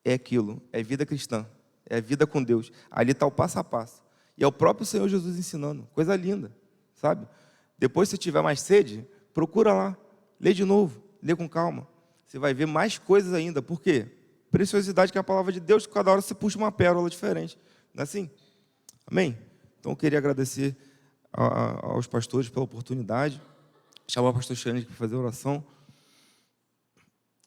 Speaker 2: é aquilo, é vida cristã, é vida com Deus. Ali está o passo a passo. E é o próprio Senhor Jesus ensinando, coisa linda, sabe? Depois, se tiver mais sede, procura lá, lê de novo, lê com calma. Você vai ver mais coisas ainda. Por quê? Preciosidade que é a palavra de Deus, cada hora você puxa uma pérola diferente. Não é assim? Amém? Então, eu queria agradecer aos pastores pela oportunidade, chamar o pastor Xande para fazer oração.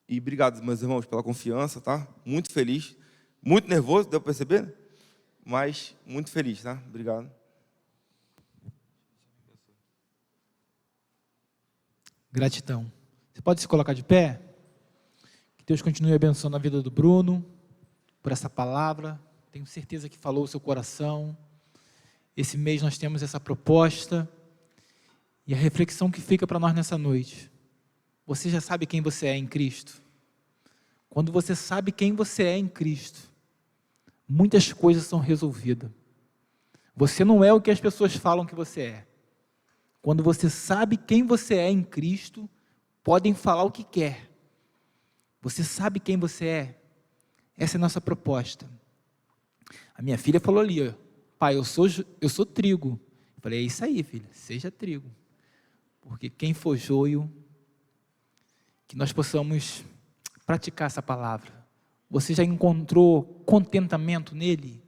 Speaker 2: E obrigado, meus irmãos, pela confiança, tá? Muito feliz, muito nervoso, deu para perceber? Mas muito feliz, tá? Obrigado.
Speaker 3: Gratidão. Você pode se colocar de pé? Que Deus continue abençoando a vida do Bruno, por essa palavra. Tenho certeza que falou o seu coração. Esse mês nós temos essa proposta. E a reflexão que fica para nós nessa noite. Você já sabe quem você é em Cristo? Quando você sabe quem você é em Cristo, muitas coisas são resolvidas. Você não é o que as pessoas falam que você é. Quando você sabe quem você é em Cristo, podem falar o que quer. Você sabe quem você é. Essa é a nossa proposta. A minha filha falou ali, ó, pai, eu sou trigo. Eu falei, é isso aí, filha, seja trigo. Porque quem for joio, que nós possamos praticar essa palavra. Você já encontrou contentamento nele?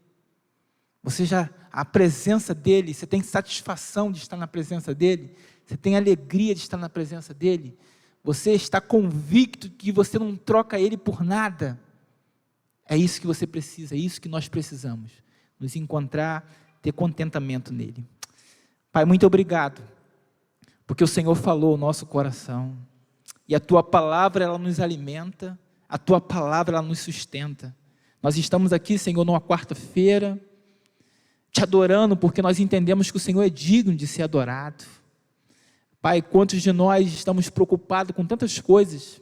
Speaker 3: A presença dele, você tem satisfação de estar na presença dele? Você tem alegria de estar na presença dele? Você está convicto que você não troca ele por nada? É isso que você precisa, é isso que nós precisamos. Nos encontrar, ter contentamento nele. Pai, muito obrigado, porque o Senhor falou o nosso coração, e a Tua palavra, ela nos alimenta, a Tua palavra, ela nos sustenta. Nós estamos aqui, Senhor, numa quarta-feira, te adorando, porque nós entendemos que o Senhor é digno de ser adorado. Pai, quantos de nós estamos preocupados com tantas coisas,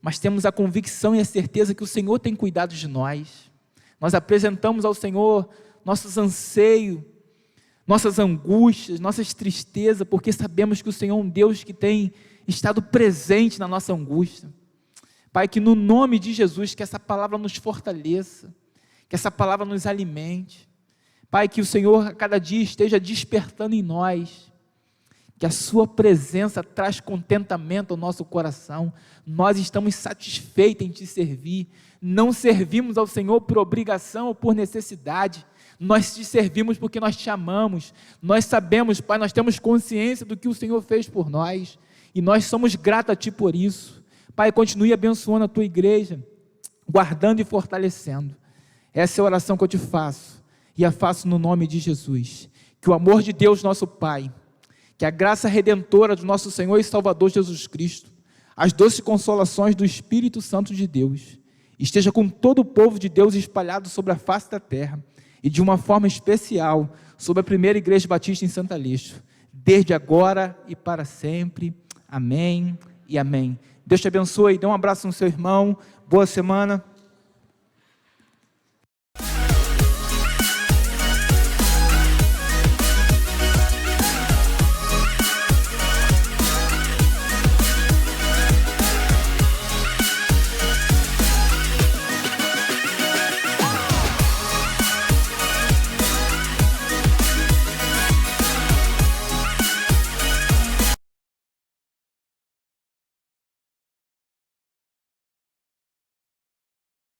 Speaker 3: mas temos a convicção e a certeza que o Senhor tem cuidado de nós. Nós apresentamos ao Senhor nossos anseios, nossas angústias, nossas tristezas, porque sabemos que o Senhor é um Deus que tem estado presente na nossa angústia. Pai, que no nome de Jesus, que essa palavra nos fortaleça, que essa palavra nos alimente. Pai, que o Senhor a cada dia esteja despertando em nós, que a sua presença traz contentamento ao nosso coração. Nós estamos satisfeitos em te servir, não servimos ao Senhor por obrigação ou por necessidade, nós te servimos porque nós te amamos, nós sabemos, Pai, nós temos consciência do que o Senhor fez por nós, e nós somos gratos a Ti por isso. Pai, continue abençoando a Tua igreja, guardando e fortalecendo. Essa é a oração que eu te faço, e a faço no nome de Jesus. Que o amor de Deus, nosso Pai, que a graça redentora do nosso Senhor e Salvador Jesus Cristo, as doces consolações do Espírito Santo de Deus, esteja com todo o povo de Deus espalhado sobre a face da terra, e de uma forma especial, sobre a primeira Igreja Batista em Santo Aleixo, desde agora e para sempre. Amém e amém. Deus te abençoe, dê um abraço no seu irmão, boa semana.